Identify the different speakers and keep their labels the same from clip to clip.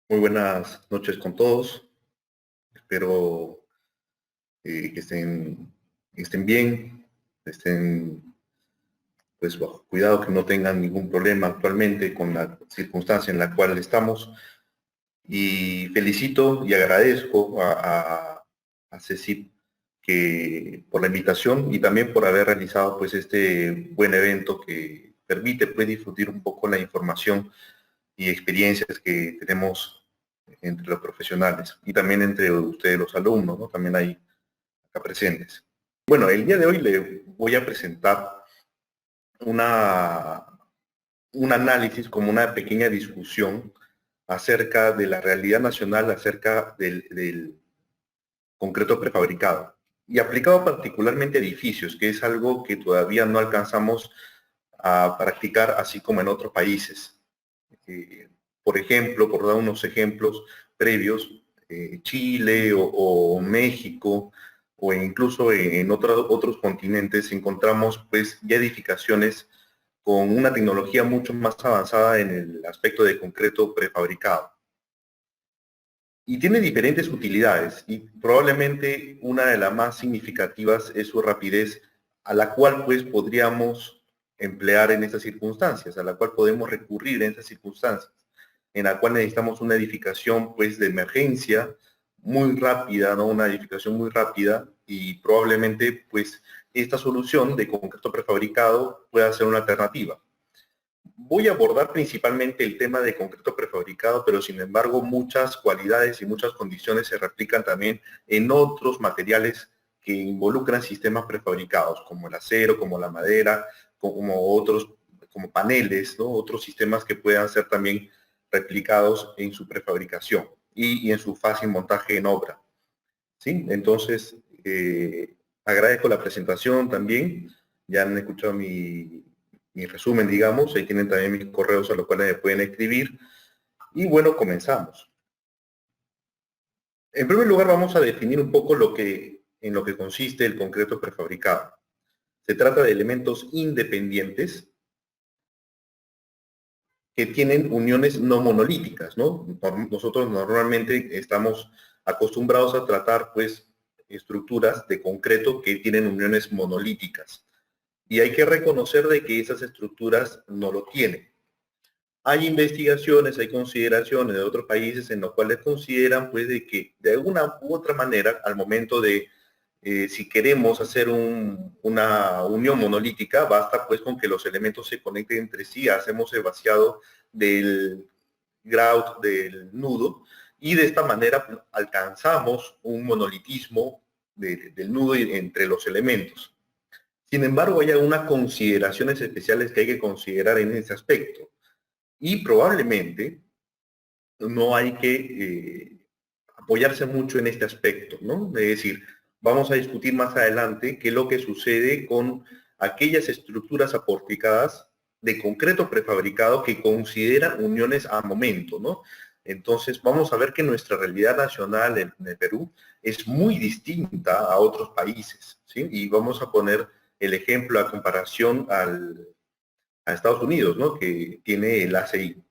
Speaker 1: Muy buenas noches con todos. Espero que estén bien, estén pues bajo cuidado, que no tengan ningún problema actualmente con la circunstancia en la cual estamos. Y felicito y agradezco a CECIP por la invitación y también por haber realizado pues este buen evento que permite pues difundir un poco la información y experiencias que tenemos entre los profesionales y también entre ustedes los alumnos, ¿no? También hay acá presentes. Bueno, el día de hoy le voy a presentar una, un análisis, como una pequeña discusión acerca de la realidad nacional, acerca del concreto prefabricado y aplicado particularmente a edificios, que es algo que todavía no alcanzamos a practicar así como en otros países. Por ejemplo, por dar unos ejemplos previos, Chile o México o incluso en otros continentes encontramos pues ya edificaciones con una tecnología mucho más avanzada en el aspecto de concreto prefabricado. Y tiene diferentes utilidades y probablemente una de las más significativas es su rapidez, a la cual pues podríamos emplear en estas circunstancias, a la cual podemos recurrir en estas circunstancias, en la cual necesitamos una edificación pues de emergencia muy rápida, ¿no? Una edificación muy rápida y probablemente pues esta solución de concreto prefabricado pueda ser una alternativa. Voy a abordar principalmente el tema de concreto prefabricado, pero sin embargo muchas cualidades y muchas condiciones se replican también en otros materiales que involucran sistemas prefabricados, como el acero, como la madera, como otros, como paneles, ¿no? Otros sistemas que puedan ser también replicados en su prefabricación y en su fácil montaje en obra. ¿Sí? Entonces, agradezco la presentación también. Ya han escuchado mi resumen, digamos. Ahí tienen también mis correos a los cuales me pueden escribir. Y bueno, comenzamos. En primer lugar, vamos a definir un poco en lo que consiste el concreto prefabricado. Se trata de elementos independientes que tienen uniones no monolíticas, ¿no? Nosotros normalmente estamos acostumbrados a tratar, pues, estructuras de concreto que tienen uniones monolíticas. Y hay que reconocer de que esas estructuras no lo tienen. Hay investigaciones, hay consideraciones de otros países en los cuales consideran, pues, de que de alguna u otra manera, al momento de si queremos hacer una unión monolítica, basta pues con que los elementos se conecten entre sí, hacemos el vaciado del grout del nudo y de esta manera alcanzamos un monolitismo del nudo entre los elementos. Sin embargo, hay algunas consideraciones especiales que hay que considerar en ese aspecto y probablemente no hay que apoyarse mucho en este aspecto, ¿no? Es decir, vamos a discutir más adelante qué es lo que sucede con aquellas estructuras aporticadas de concreto prefabricado que consideran uniones a momento, ¿no? Entonces, vamos a ver que nuestra realidad nacional en el Perú es muy distinta a otros países, ¿sí? Y vamos a poner el ejemplo a comparación a Estados Unidos, ¿no? Que tiene el ACI.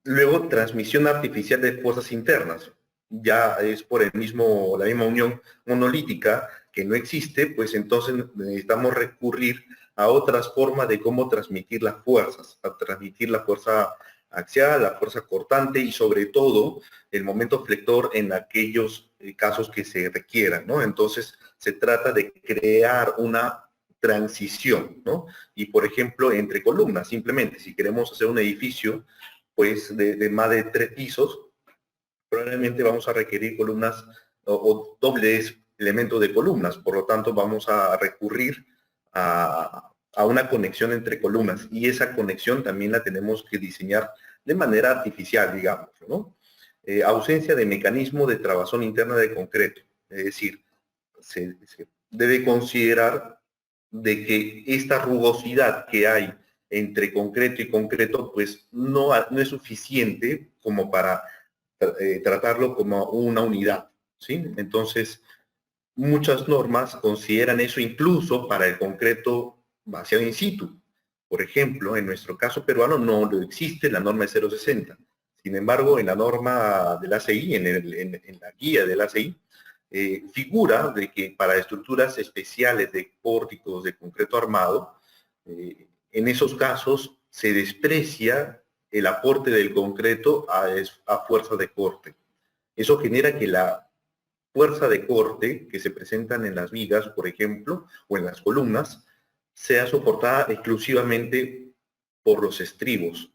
Speaker 1: Luego, transmisión artificial de fuerzas internas. Ya es por la misma unión monolítica que no existe, pues entonces necesitamos recurrir a otras formas de cómo transmitir las fuerzas, a transmitir la fuerza axial, la fuerza cortante y sobre todo el momento flector en aquellos casos que se requieran, ¿no? Entonces se trata de crear una transición, ¿no? Y por ejemplo, entre columnas, simplemente, si queremos hacer un edificio, pues de más de 3 pisos, probablemente vamos a requerir columnas o dobles elementos de columnas. Por lo tanto, vamos a recurrir a una conexión entre columnas y esa conexión también la tenemos que diseñar de manera artificial, digamos, ¿no? Ausencia de mecanismo de trabazón interna de concreto. Es decir, se debe considerar de que esta rugosidad que hay entre concreto y concreto, pues no es suficiente como para tratarlo como una unidad, ¿sí? Entonces, muchas normas consideran eso incluso para el concreto vaciado in situ. Por ejemplo, en nuestro caso peruano no existe la norma de 060. Sin embargo, en la norma del ACI, en la guía del ACI, figura de que para estructuras especiales de pórticos de concreto armado, en esos casos se desprecia el aporte del concreto a fuerza de corte. Eso genera que la fuerza de corte que se presentan en las vigas, por ejemplo, o en las columnas, sea soportada exclusivamente por los estribos.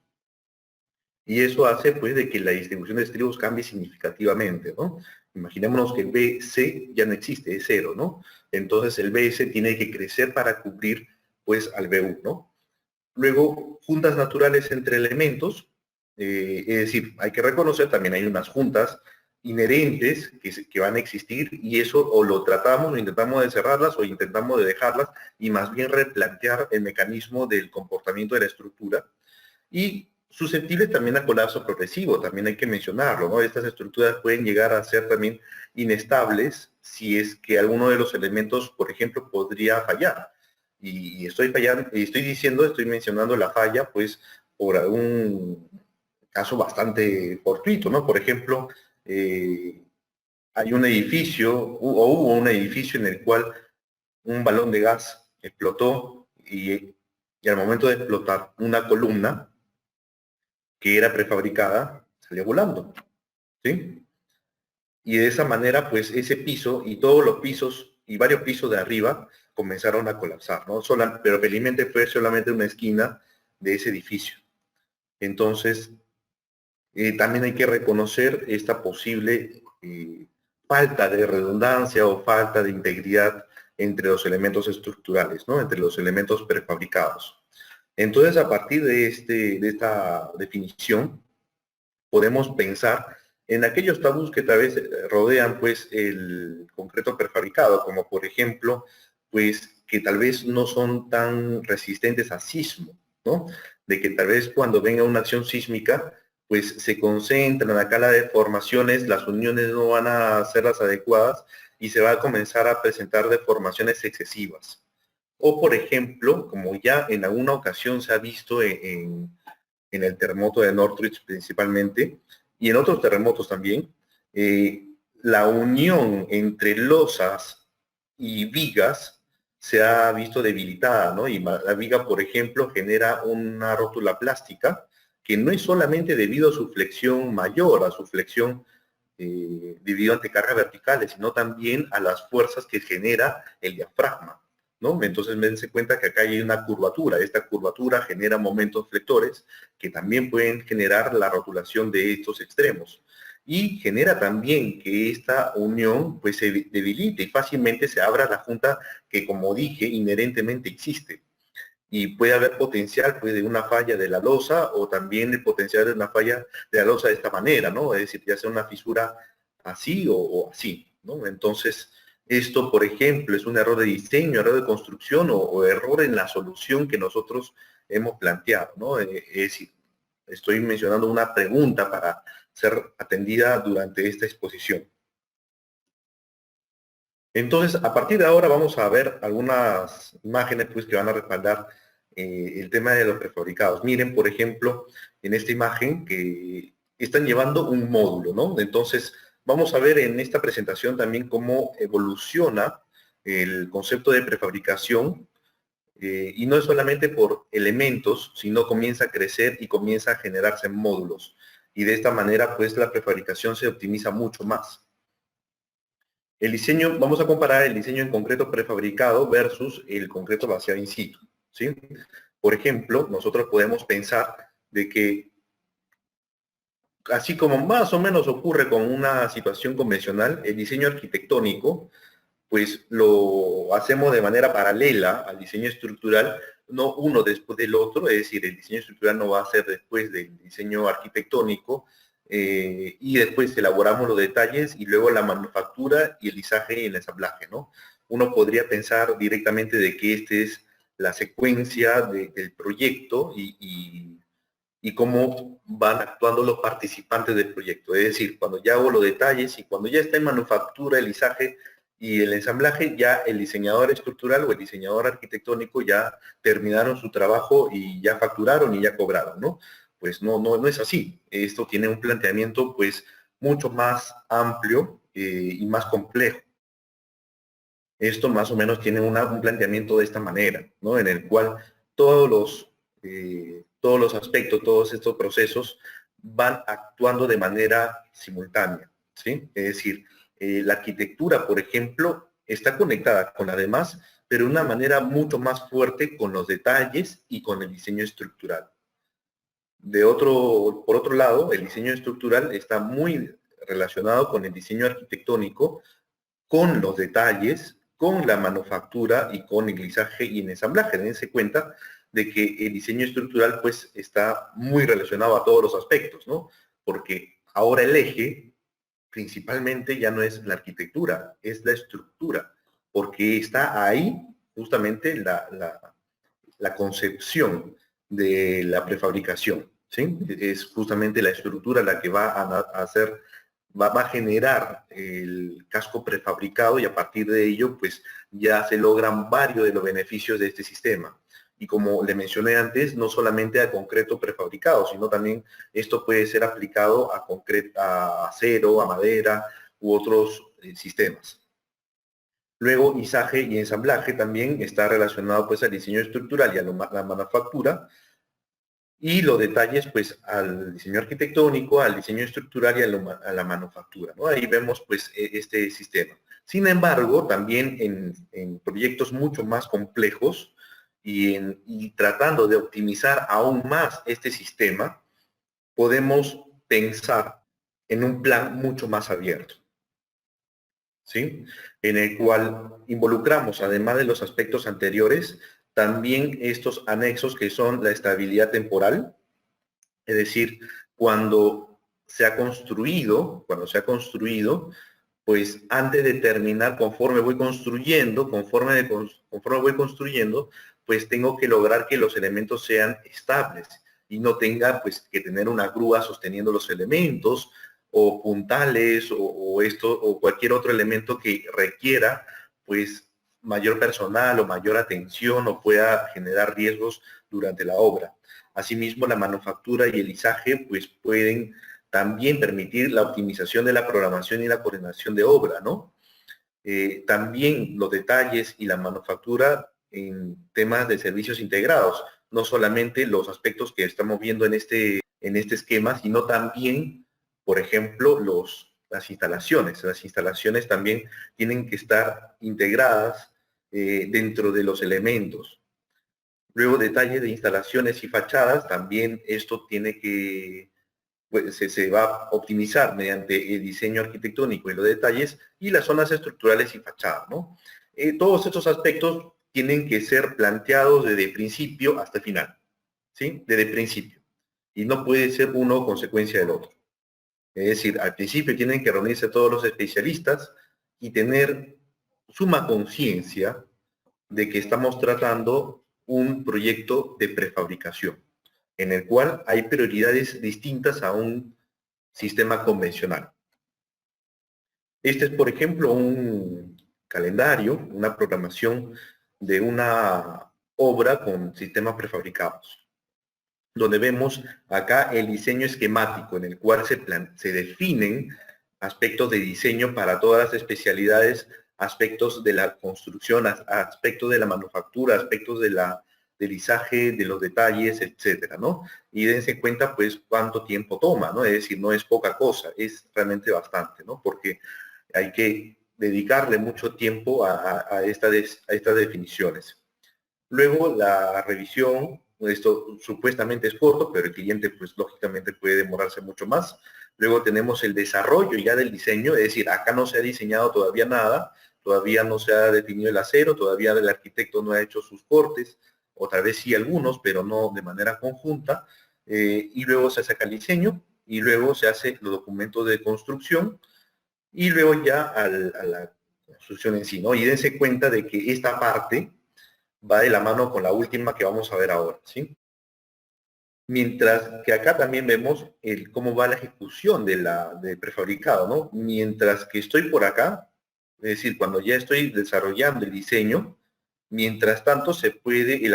Speaker 1: Y eso hace, pues, de que la distribución de estribos cambie significativamente, ¿no? Imaginémonos que el BC ya no existe, es cero, ¿no? Entonces el BS tiene que crecer para cubrir, pues, al BU, ¿no? Luego, juntas naturales entre elementos, es decir, hay que reconocer también hay unas juntas inherentes que van a existir y eso o lo tratamos o intentamos de cerrarlas o intentamos de dejarlas y más bien replantear el mecanismo del comportamiento de la estructura y susceptibles también a colapso progresivo, también hay que mencionarlo, ¿no? Estas estructuras pueden llegar a ser también inestables si es que alguno de los elementos, por ejemplo, podría fallar. Y estoy fallando, estoy mencionando la falla, pues, por algún caso bastante fortuito, ¿no? Por ejemplo, hay un edificio, o hubo un edificio en el cual un balón de gas explotó y al momento de explotar una columna que era prefabricada salió volando, ¿sí? Y de esa manera, pues ese piso y todos los pisos y varios pisos de arriba comenzaron a colapsar, ¿no? Pero felizmente fue solamente una esquina de ese edificio. Entonces, también hay que reconocer esta posible falta de redundancia o falta de integridad entre los elementos estructurales, ¿no? Entre los elementos prefabricados. Entonces, a partir de esta definición, podemos pensar en aquellos tabús que tal vez rodean pues el concreto prefabricado, como por ejemplo, pues que tal vez no son tan resistentes a sismo, ¿no? De que tal vez cuando venga una acción sísmica, pues se concentran acá las deformaciones, las uniones no van a ser las adecuadas y se va a comenzar a presentar deformaciones excesivas. O por ejemplo, como ya en alguna ocasión se ha visto en el terremoto de Northridge principalmente, y en otros terremotos también, la unión entre losas y vigas se ha visto debilitada, ¿no? Y la viga, por ejemplo, genera una rótula plástica que no es solamente debido a su flexión mayor, a su flexión debido ante cargas verticales, sino también a las fuerzas que genera el diafragma, ¿no? Entonces dense cuenta que acá hay una curvatura. Esta curvatura genera momentos flectores que también pueden generar la rotulación de estos extremos. Y genera también que esta unión pues se debilite y fácilmente se abra la junta que, como dije, inherentemente existe. Y puede haber potencial pues, de una falla de la losa o también el potencial de una falla de la losa de esta manera, ¿no? Es decir, ya sea una fisura así o así, ¿no? Entonces, esto, por ejemplo, es un error de diseño, error de construcción o error en la solución que nosotros hemos planteado, ¿no? Es decir, estoy mencionando una pregunta para ser atendida durante esta exposición. Entonces, a partir de ahora vamos a ver algunas imágenes pues, que van a respaldar el tema de los prefabricados. Miren, por ejemplo, en esta imagen que están llevando un módulo, ¿no? Entonces, vamos a ver en esta presentación también cómo evoluciona el concepto de prefabricación y no es solamente por elementos, sino comienza a crecer y comienza a generarse en módulos. Y de esta manera, pues, la prefabricación se optimiza mucho más. El diseño, vamos a comparar el diseño en concreto prefabricado versus el concreto vaciado in situ, ¿sí? Por ejemplo, nosotros podemos pensar de que, así como más o menos ocurre con una situación convencional, el diseño arquitectónico, pues lo hacemos de manera paralela al diseño estructural, no uno después del otro, es decir, el diseño estructural no va a ser después del diseño arquitectónico, y después elaboramos los detalles y luego la manufactura y el lizaje y el ensamblaje, ¿no? Uno podría pensar directamente de que esta es la secuencia del proyecto y cómo van actuando los participantes del proyecto. Es decir, cuando ya hago los detalles y cuando ya está en manufactura, el lizaje y el ensamblaje, ya el diseñador estructural o el diseñador arquitectónico ya terminaron su trabajo y ya facturaron y ya cobraron, ¿no? pues no es así. Esto tiene un planteamiento pues mucho más amplio y más complejo. Esto más o menos tiene un planteamiento de esta manera, ¿no? En el cual todos los aspectos, todos estos procesos van actuando de manera simultánea, ¿sí? Es decir, la arquitectura, por ejemplo, está conectada con la demás, pero de una manera mucho más fuerte con los detalles y con el diseño estructural. Por otro lado, el diseño estructural está muy relacionado con el diseño arquitectónico, con los detalles, con la manufactura y con el glisaje y el ensamblaje. Dense cuenta de que el diseño estructural pues está muy relacionado a todos los aspectos, ¿no? Porque ahora el eje principalmente ya no es la arquitectura, es la estructura, porque está ahí justamente la concepción de la prefabricación, ¿sí? Es justamente la estructura la que va a hacer, va a generar el casco prefabricado y a partir de ello, pues ya se logran varios de los beneficios de este sistema. Y como le mencioné antes, no solamente a concreto prefabricado, sino también esto puede ser aplicado a acero, a madera u otros sistemas. Luego, izaje y ensamblaje también está relacionado pues al diseño estructural y a la manufactura. Y los detalles pues al diseño arquitectónico, al diseño estructural y a la manufactura, ¿no? Ahí vemos pues este sistema. Sin embargo, también en proyectos mucho más complejos y tratando de optimizar aún más este sistema, podemos pensar en un plan mucho más abierto, ¿sí? En el cual involucramos, además de los aspectos anteriores, también estos anexos que son la estabilidad temporal, es decir, cuando se ha construido, pues antes de terminar, conforme voy construyendo, pues tengo que lograr que los elementos sean estables y no tenga pues que tener una grúa sosteniendo los elementos o puntales o cualquier otro elemento que requiera pues mayor personal o mayor atención o pueda generar riesgos durante la obra. Asimismo, la manufactura y el izaje pues pueden también permitir la optimización de la programación y la coordinación de obra, ¿no? También los detalles y la manufactura en temas de servicios integrados, no solamente los aspectos que estamos viendo en este esquema, sino también, por ejemplo, las instalaciones. Las instalaciones también tienen que estar integradas dentro de los elementos. Luego, detalles de instalaciones y fachadas, también esto tiene que pues, se va a optimizar mediante el diseño arquitectónico y los detalles y las zonas estructurales y fachadas, ¿no? Todos estos aspectos tienen que ser planteados desde principio hasta final, ¿sí? Desde principio. Y no puede ser uno consecuencia del otro. Es decir, al principio tienen que reunirse todos los especialistas y tener suma conciencia de que estamos tratando un proyecto de prefabricación, en el cual hay prioridades distintas a un sistema convencional. Este es, por ejemplo, un calendario, una programación de una obra con sistemas prefabricados, donde vemos acá el diseño esquemático en el cual se definen aspectos de diseño para todas las especialidades, aspectos de la construcción, aspectos de la manufactura, aspectos del izaje, de los detalles, etcétera, ¿no? Y dense cuenta, pues, cuánto tiempo toma, ¿no? Es decir, no es poca cosa, es realmente bastante, ¿no? Porque hay que dedicarle mucho tiempo a estas definiciones. Luego la revisión, esto supuestamente es corto, pero el cliente pues lógicamente puede demorarse mucho más. Luego tenemos el desarrollo ya del diseño, es decir, acá no se ha diseñado todavía nada, todavía no se ha definido el acero, todavía el arquitecto no ha hecho sus cortes, o tal vez sí algunos, pero no de manera conjunta. Y luego se saca el diseño, y luego se hace los documentos de construcción, y luego ya a la construcción en sí, ¿no? Y dense cuenta de que esta parte va de la mano con la última que vamos a ver ahora, ¿sí? Mientras que acá también vemos cómo va la ejecución de prefabricado, ¿no? Mientras que estoy por acá, es decir, cuando ya estoy desarrollando el diseño, mientras tanto se puede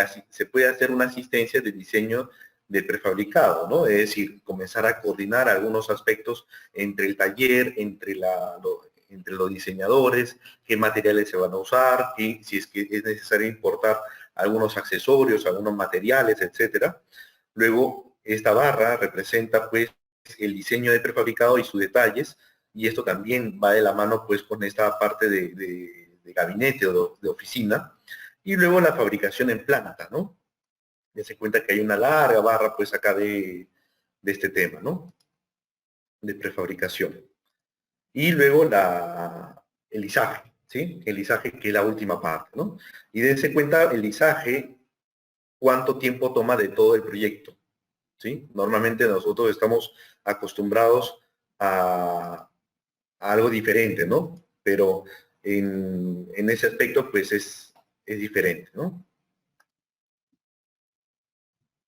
Speaker 1: hacer una asistencia de diseño del prefabricado, ¿no? Es decir, comenzar a coordinar algunos aspectos entre el taller, entre los diseñadores, qué materiales se van a usar, y si es que es necesario importar algunos accesorios, algunos materiales, etcétera. Luego, esta barra representa pues el diseño de prefabricado y sus detalles, y esto también va de la mano pues con esta parte de gabinete o de oficina. Y luego la fabricación en planta, ¿no? Ya se cuenta que hay una larga barra pues acá de este tema, ¿no? De prefabricación. Y luego el lisaje, ¿sí? El lisaje que es la última parte, ¿no? Y dense cuenta el lisaje, cuánto tiempo toma de todo el proyecto, ¿sí? Normalmente nosotros estamos acostumbrados a algo diferente, ¿no? Pero en ese aspecto, pues es diferente, ¿no?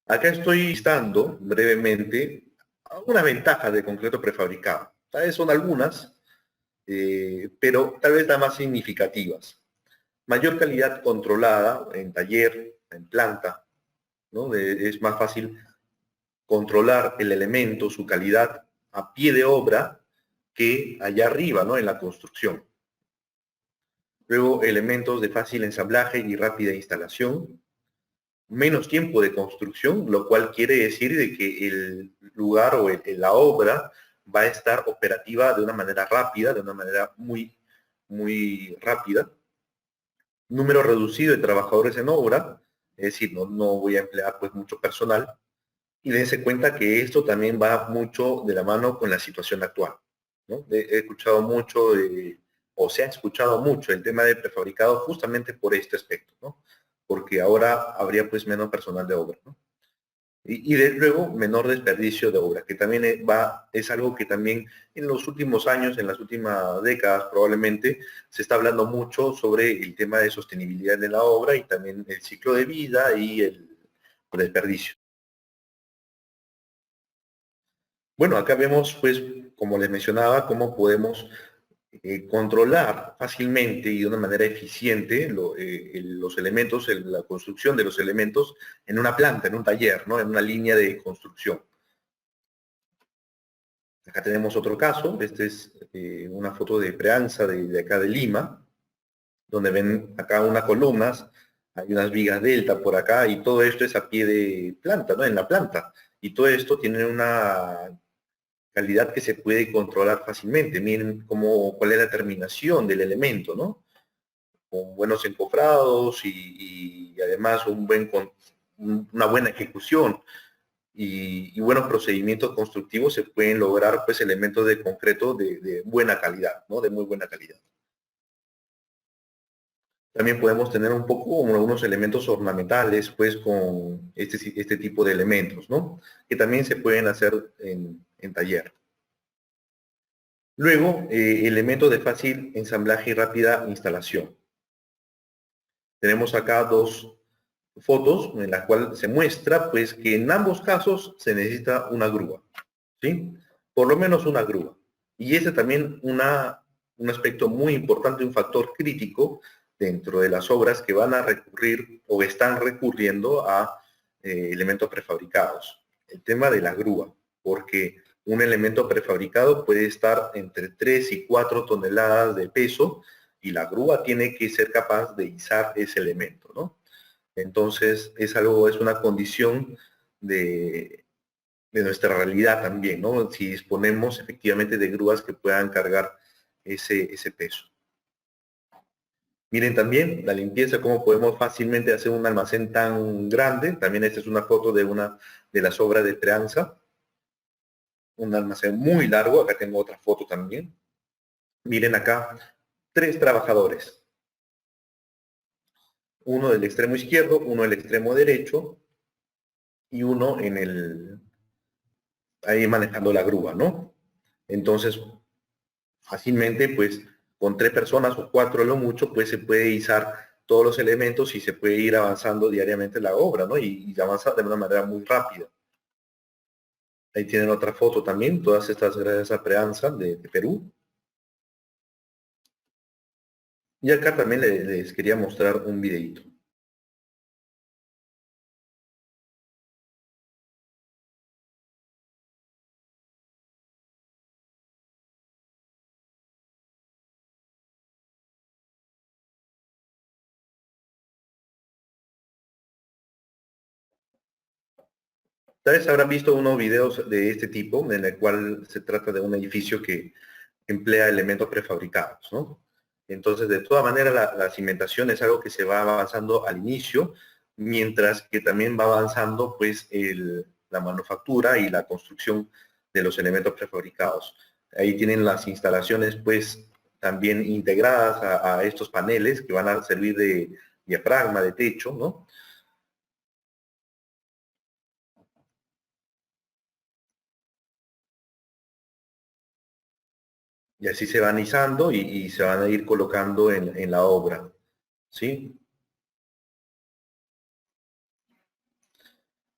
Speaker 1: Acá estoy listando brevemente algunas ventajas de concreto prefabricado. Tal vez son algunas, pero tal vez las más significativas. Mayor calidad controlada en taller, en planta, ¿no? Es más fácil controlar el elemento, su calidad a pie de obra que allá arriba, ¿no? En la construcción. Luego, elementos de fácil ensamblaje y rápida instalación. Menos tiempo de construcción, lo cual quiere decir de que el lugar o la obra va a estar operativa de una manera rápida, de una manera muy rápida. Número reducido de trabajadores en obra, es decir, no voy a emplear pues mucho personal. Y dense cuenta que esto también va mucho de la mano con la situación actual, ¿no? He escuchado mucho, o se ha escuchado mucho el tema de prefabricado justamente por este aspecto, ¿no? Porque ahora habría pues menos personal de obra, ¿no? Y de luego menor desperdicio de obra, que también es algo que también en los últimos años, en las últimas décadas probablemente, se está hablando mucho sobre el tema de sostenibilidad de la obra y también el ciclo de vida y el desperdicio. Bueno, acá vemos, pues, como les mencionaba, cómo podemos controlar fácilmente y de una manera eficiente los elementos, la construcción de los elementos en una planta, en un taller, ¿no? En una línea de construcción. Acá tenemos otro caso, este es una foto de Preanza de acá de Lima, donde ven acá unas columnas, hay unas vigas delta por acá y todo esto es a pie de planta, ¿no? En la planta. Y todo esto tiene una calidad que se puede controlar fácilmente. Miren cuál es la terminación del elemento, ¿no? Con buenos encofrados y además una buena ejecución y buenos procedimientos constructivos se pueden lograr pues elementos de concreto de buena calidad, ¿no? De muy buena calidad. También podemos tener un poco unos elementos ornamentales pues con este tipo de elementos, ¿no? Que también se pueden hacer en taller. Luego, elementos de fácil ensamblaje y rápida instalación. Tenemos acá dos fotos en las cuales se muestra pues que en ambos casos se necesita una grúa, ¿sí? Por lo menos una grúa. Y ese también un aspecto muy importante, un factor crítico dentro de las obras que van a recurrir o están recurriendo a elementos prefabricados. El tema de la grúa, porque un elemento prefabricado puede estar entre 3 y 4 toneladas de peso y la grúa tiene que ser capaz de izar ese elemento, ¿no? Entonces, es una condición de nuestra realidad también, ¿no? Si disponemos efectivamente de grúas que puedan cargar ese peso. Miren también la limpieza, cómo podemos fácilmente hacer un almacén tan grande. También esta es una foto de una de las obras de Preanza. Un almacén muy largo. Acá tengo otra foto también. Miren acá, 3 trabajadores. Uno del extremo izquierdo, uno del extremo derecho y uno ahí manejando la grúa, ¿no? Entonces, fácilmente, pues, con 3 personas o 4 a lo mucho, pues se puede izar todos los elementos y se puede ir avanzando diariamente la obra, ¿no? Y avanza de una manera muy rápida. Ahí tienen otra foto también, todas estas gracias a Preanza de Perú. Y acá también les quería mostrar un videito. Tal vez habrán visto unos videos de este tipo, en el cual se trata de un edificio que emplea elementos prefabricados, ¿no? Entonces, de todas maneras, la cimentación es algo que se va avanzando al inicio, mientras que también va avanzando, pues, la manufactura y la construcción de los elementos prefabricados. Ahí tienen las instalaciones, pues, también integradas a estos paneles que van a servir de diafragma, de techo, ¿no? Y así se van izando y se van a ir colocando en la obra, ¿sí?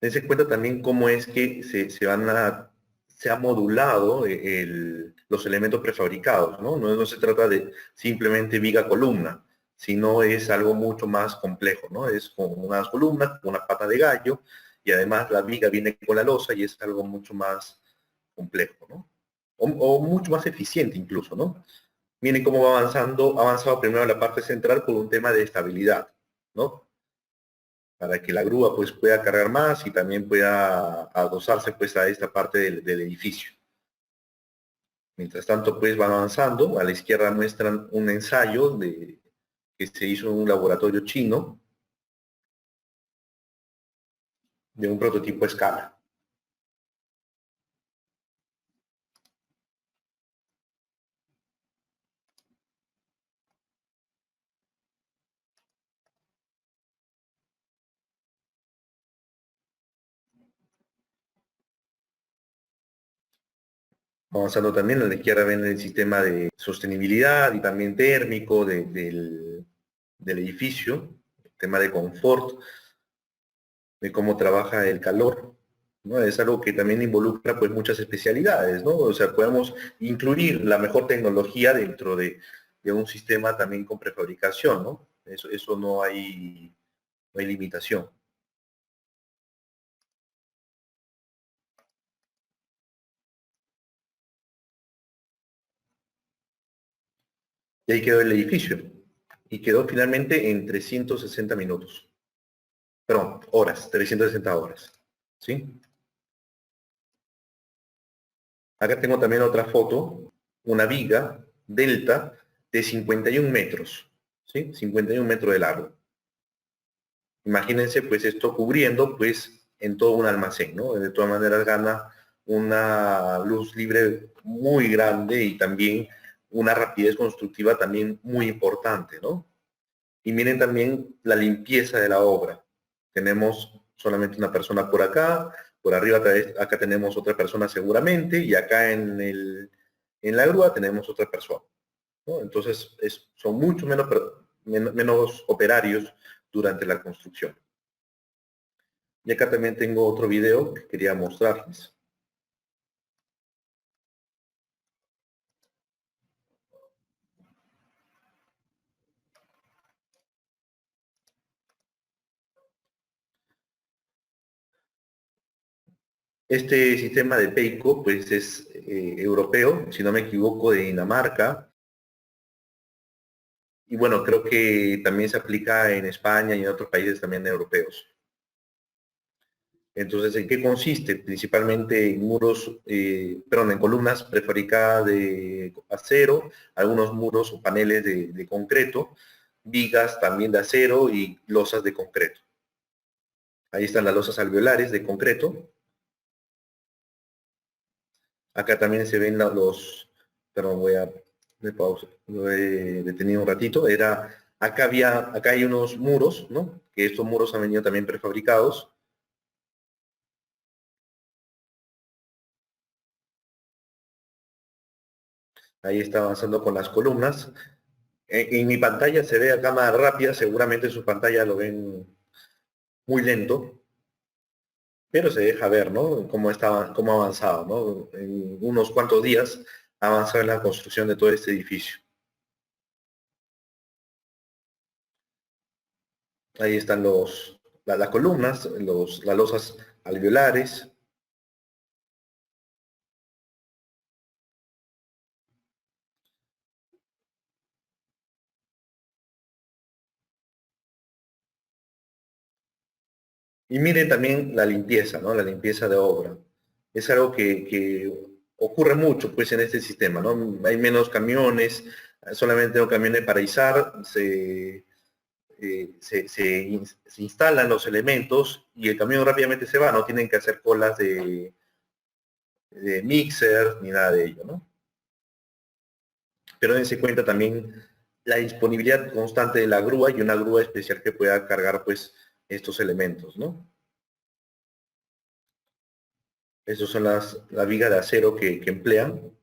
Speaker 1: Dense cuenta también cómo es que se ha modulado los elementos prefabricados, ¿no? No se trata de simplemente viga columna, sino es algo mucho más complejo, ¿no? Es con unas columnas, con una pata de gallo, y además la viga viene con la losa y es algo mucho más complejo, ¿no? O mucho más eficiente incluso, ¿no? Miren cómo va avanzando, ha avanzado primero la parte central por un tema de estabilidad, ¿no? Para que la grúa pues pueda cargar más y también pueda adosarse pues a esta parte del edificio. Mientras tanto pues van avanzando, a la izquierda muestran un ensayo que se hizo en un laboratorio chino de un prototipo a escala. Avanzando también, a la izquierda ven el sistema de sostenibilidad y también térmico del edificio, el tema de confort, de cómo trabaja el calor, ¿no? Es algo que también involucra pues muchas especialidades, ¿no? O sea, podemos incluir la mejor tecnología dentro de un sistema también con prefabricación, ¿no? Eso no hay limitación. Y ahí quedó el edificio. Y quedó finalmente en 360 minutos. Perdón, horas, 360 horas. ¿Sí? Acá tengo también otra foto, una viga delta de 51 metros, ¿sí? 51 metros de largo. Imagínense pues esto cubriendo pues en todo un almacén, ¿no? De todas maneras gana una luz libre muy grande y también una rapidez constructiva también muy importante, ¿no? Y miren también la limpieza de la obra. Tenemos solamente una persona por acá, por arriba acá tenemos otra persona seguramente y acá en la grúa tenemos otra persona, ¿no? Entonces son mucho menos operarios durante la construcción. Y acá también tengo otro video que quería mostrarles. Este sistema de Peico, pues es europeo, si no me equivoco, de Dinamarca. Y bueno, creo que también se aplica en España y en otros países también europeos. Entonces, ¿en qué consiste? Principalmente en muros, perdón, en columnas prefabricadas de acero, algunos muros o paneles de concreto, vigas también de acero y losas de concreto. Ahí están las losas alveolares de concreto. Acá también se ven perdón, voy a de pausa, lo he detenido un ratito. Acá hay unos muros, ¿no? Que estos muros han venido también prefabricados. Ahí está avanzando con las columnas. En mi pantalla se ve a cámara rápida, seguramente en su pantalla lo ven muy lento, pero se deja ver, ¿no? Cómo ha avanzado, ¿no? En unos cuantos días ha avanzado en la construcción de todo este edificio. Ahí están las columnas, las losas alveolares. Y miren también la limpieza, ¿no? La limpieza de obra. Es algo que ocurre mucho, pues, en este sistema, ¿no? Hay menos camiones, solamente tengo camiones para izar, se instalan los elementos y el camión rápidamente se va, no tienen que hacer colas de mixer ni nada de ello, ¿no? Pero dense cuenta también la disponibilidad constante de la grúa y una grúa especial que pueda cargar, pues, estos elementos, ¿no? Esas son la viga de acero que emplean.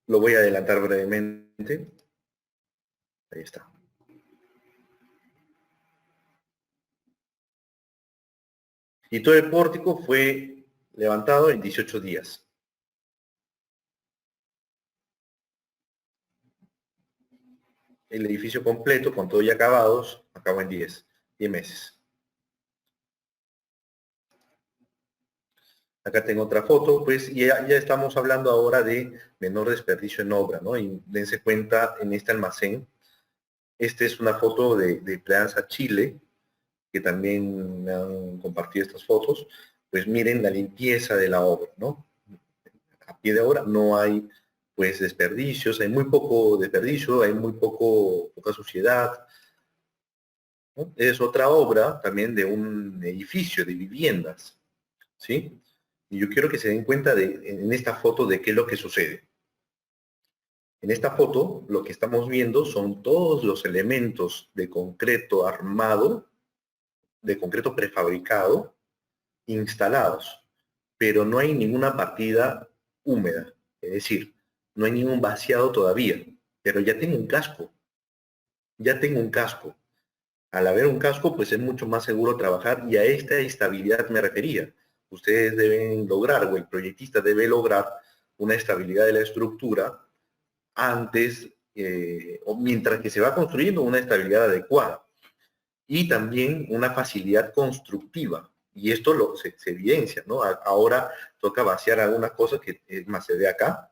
Speaker 1: Lo voy a adelantar brevemente. Ahí está. Y todo el pórtico fue levantado en 18 días. El edificio completo, con todo y acabados, acabó en 10 meses. Acá tengo otra foto, pues ya estamos hablando ahora de menor desperdicio en obra, ¿no? Y dense cuenta en este almacén. Esta es una foto de Plaza Chile, que también me han compartido estas fotos. Pues miren la limpieza de la obra, ¿no? A pie de obra no hay, pues, desperdicios, hay muy poco desperdicio, hay poca suciedad, ¿no? Es otra obra también de un edificio de viviendas, ¿sí? Y yo quiero que se den cuenta en esta foto de qué es lo que sucede. En esta foto lo que estamos viendo son todos los elementos de concreto armado, de concreto prefabricado, instalados, pero no hay ninguna partida húmeda, es decir, no hay ningún vaciado todavía, pero ya tengo un casco, ya tengo un casco. Al haber un casco, pues es mucho más seguro trabajar y a esta estabilidad me refería. Ustedes deben lograr, o el proyectista debe lograr una estabilidad de la estructura antes o mientras que se va construyendo una estabilidad adecuada y también una facilidad constructiva. Y esto se evidencia, ¿no? Ahora toca vaciar algunas cosas que es más se ve acá,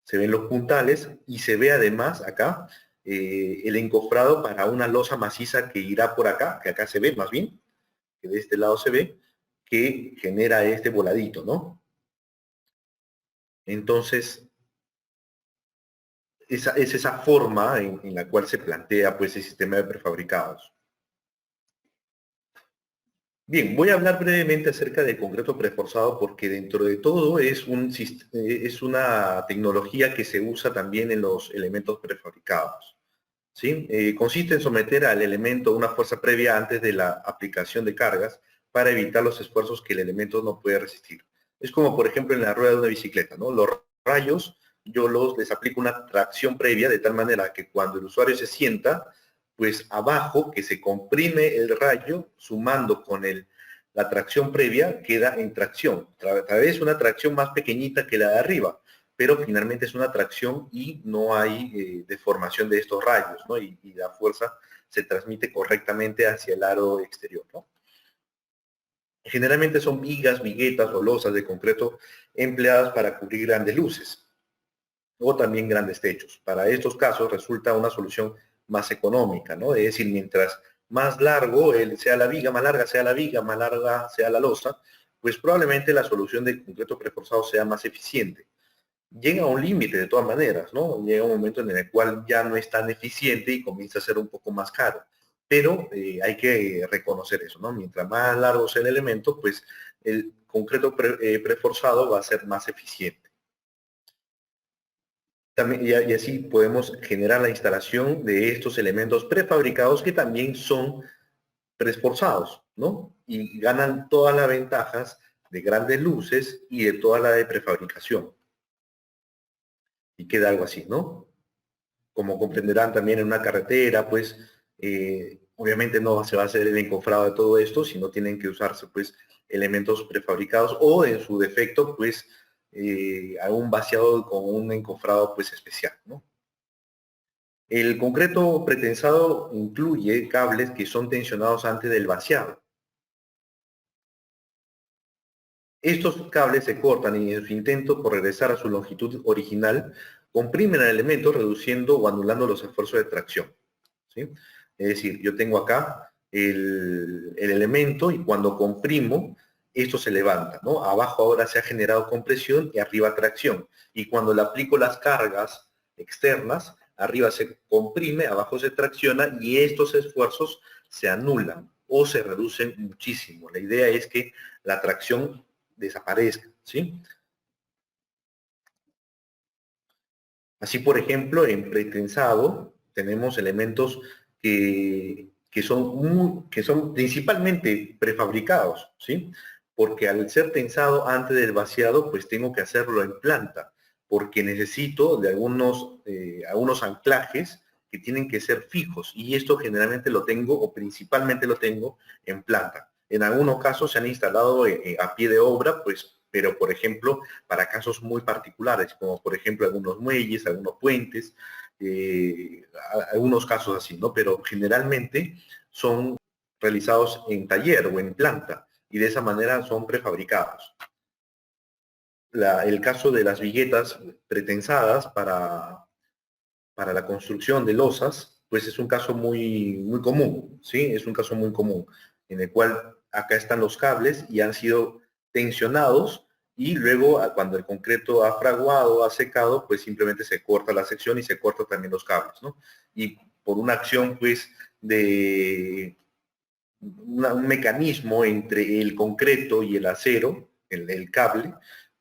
Speaker 1: se ven los puntales y se ve además acá el encofrado para una losa maciza que irá por acá, que acá se ve más bien, que de este lado se ve, que genera este voladito, ¿no? Entonces, es esa forma en la cual se plantea pues el sistema de prefabricados. Bien, voy a hablar brevemente acerca del concreto preforzado porque dentro de todo es una tecnología que se usa también en los elementos prefabricados. ¿Sí? Consiste en someter al elemento una fuerza previa antes de la aplicación de cargas para evitar los esfuerzos que el elemento no puede resistir. Es como, por ejemplo, en la rueda de una bicicleta, ¿no? Los rayos, les aplico una tracción previa de tal manera que cuando el usuario se sienta, pues abajo, que se comprime el rayo, sumando con la tracción previa, queda en tracción. Tal vez una tracción más pequeñita que la de arriba, pero finalmente es una tracción y no hay deformación de estos rayos, ¿no? Y la fuerza se transmite correctamente hacia el aro exterior, ¿no? Generalmente son vigas, viguetas o losas de concreto empleadas para cubrir grandes luces o también grandes techos. Para estos casos resulta una solución más económica, ¿no? Es decir, mientras más largo sea la viga, más larga sea la viga, más larga sea la losa, pues probablemente la solución de concreto preforzado sea más eficiente. Llega a un límite de todas maneras, ¿no? Llega un momento en el cual ya no es tan eficiente y comienza a ser un poco más caro. Pero hay que reconocer eso, ¿no? Mientras más largo sea el elemento, pues el concreto preforzado va a ser más eficiente. También, y así podemos generar la instalación de estos elementos prefabricados que también son preforzados, ¿no? Y ganan todas las ventajas de grandes luces y de toda la de prefabricación. Y queda algo así, ¿no? Como comprenderán también en una carretera, pues obviamente no se va a hacer el encofrado de todo esto, sino tienen que usarse pues elementos prefabricados o en su defecto pues algún vaciado con un encofrado pues especial, ¿no? El concreto pretensado incluye cables que son tensionados antes del vaciado. Estos cables se cortan y en su intento por regresar a su longitud original, comprimen el elemento reduciendo o anulando los esfuerzos de tracción, ¿sí? Es decir, yo tengo acá el elemento y cuando comprimo, esto se levanta, ¿no? Abajo ahora se ha generado compresión y arriba tracción. Y cuando le aplico las cargas externas, arriba se comprime, abajo se tracciona y estos esfuerzos se anulan o se reducen muchísimo. La idea es que la tracción desaparezca, ¿sí? Así, por ejemplo, en pretensado tenemos elementos que son principalmente prefabricados, ¿sí? Porque al ser tensado antes del vaciado, pues tengo que hacerlo en planta, porque necesito de algunos anclajes que tienen que ser fijos, y esto generalmente lo tengo, o principalmente lo tengo, en planta. En algunos casos se han instalado a pie de obra, pues, pero por ejemplo, para casos muy particulares, como por ejemplo algunos muelles, algunos puentes, algunos casos así, ¿no? Pero generalmente son realizados en taller o en planta y de esa manera son prefabricados. El caso de las viguetas pretensadas para la construcción de losas, pues es un caso muy común, ¿sí? Es un caso muy común, en el cual acá están los cables y han sido tensionados y luego cuando el concreto ha fraguado, ha secado, pues simplemente se corta la sección y se cortan también los cables, ¿no? Y por una acción, pues, de un mecanismo entre el concreto y el acero, el cable,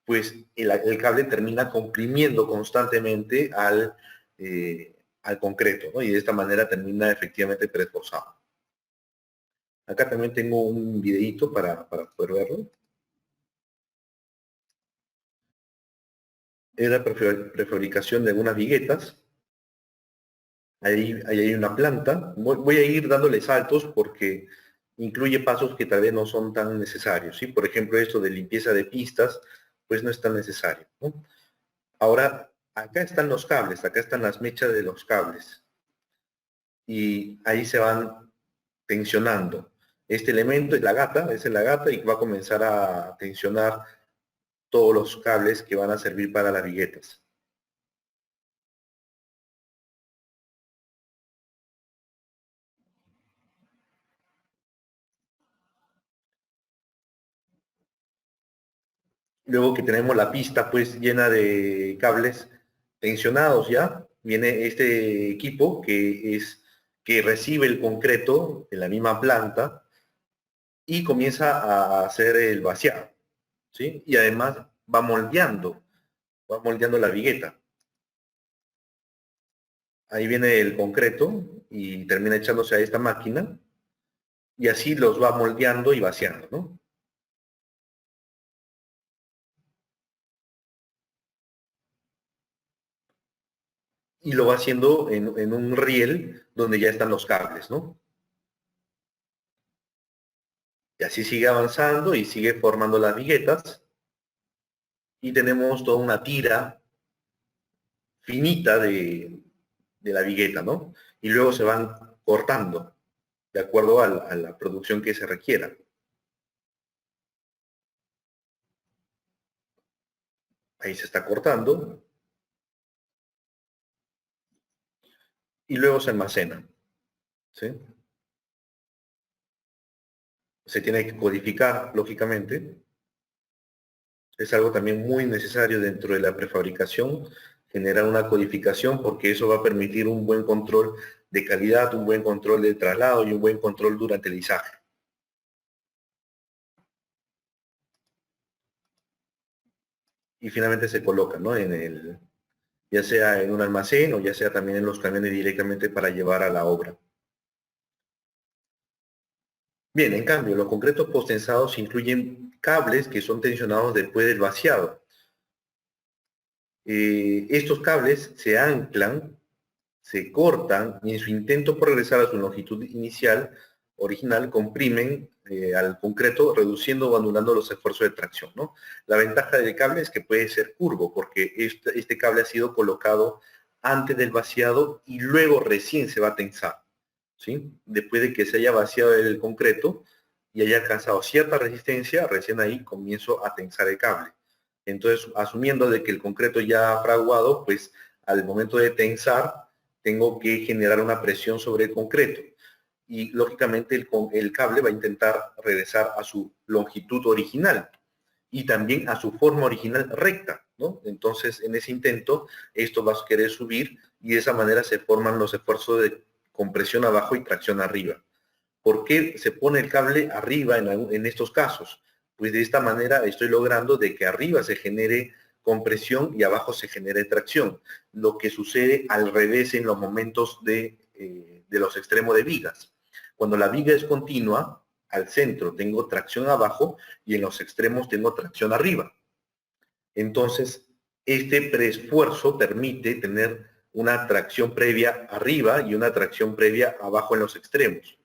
Speaker 1: pues el cable termina comprimiendo constantemente al concreto, ¿no? Y de esta manera termina efectivamente preesforzado. Acá también tengo un videito para poder verlo. Es la prefabricación de algunas viguetas. Ahí hay una planta. Voy a ir dándole saltos porque incluye pasos que tal vez no son tan necesarios, ¿sí? Por ejemplo, esto de limpieza de pistas, pues no es tan necesario, ¿no? Ahora, acá están los cables, acá están las mechas de los cables. Y ahí se van tensionando. Este elemento es la gata, esa es la gata y va a comenzar a tensionar todos los cables que van a servir para las viguetas. Luego que tenemos la pista pues llena de cables tensionados ya, viene este equipo que recibe el concreto en la misma planta y comienza a hacer el vaciado, ¿sí? Y además va moldeando la vigueta. Ahí viene el concreto y termina echándose a esta máquina y así los va moldeando y vaciando, ¿no? Y lo va haciendo en un riel donde ya están los cables, ¿no? Y así sigue avanzando y sigue formando las viguetas y tenemos toda una tira finita de la vigueta, ¿no? Y luego se van cortando de acuerdo a la producción que se requiera. Ahí se está cortando y luego se almacena, ¿sí? Se tiene que codificar, lógicamente. Es algo también muy necesario dentro de la prefabricación, generar una codificación porque eso va a permitir un buen control de calidad, un buen control del traslado y un buen control durante el izaje. Y finalmente se coloca, ¿no? Ya sea en un almacén o ya sea también en los camiones directamente para llevar a la obra. Bien, en cambio, los concretos postensados incluyen cables que son tensionados después del vaciado. Estos cables se anclan, se cortan y en su intento por regresar a su longitud inicial, original, comprimen al concreto, reduciendo o anulando los esfuerzos de tracción, ¿no? La ventaja del cable es que puede ser curvo, porque este cable ha sido colocado antes del vaciado y luego recién se va a tensar, ¿sí? Después de que se haya vaciado el concreto y haya alcanzado cierta resistencia, recién ahí comienzo a tensar el cable. Entonces, asumiendo de que el concreto ya ha fraguado, pues al momento de tensar, tengo que generar una presión sobre el concreto. Y lógicamente el cable va a intentar regresar a su longitud original y también a su forma original recta, ¿no? Entonces, en ese intento, esto va a querer subir y de esa manera se forman los esfuerzos de compresión abajo y tracción arriba. ¿Por qué se pone el cable arriba en estos casos? Pues de esta manera estoy logrando de que arriba se genere compresión y abajo se genere tracción, lo que sucede al revés en los momentos de los extremos de vigas. Cuando la viga es continua, al centro tengo tracción abajo y en los extremos tengo tracción arriba. Entonces, este preesfuerzo permite tener una tracción previa arriba y una tracción previa abajo en los extremos.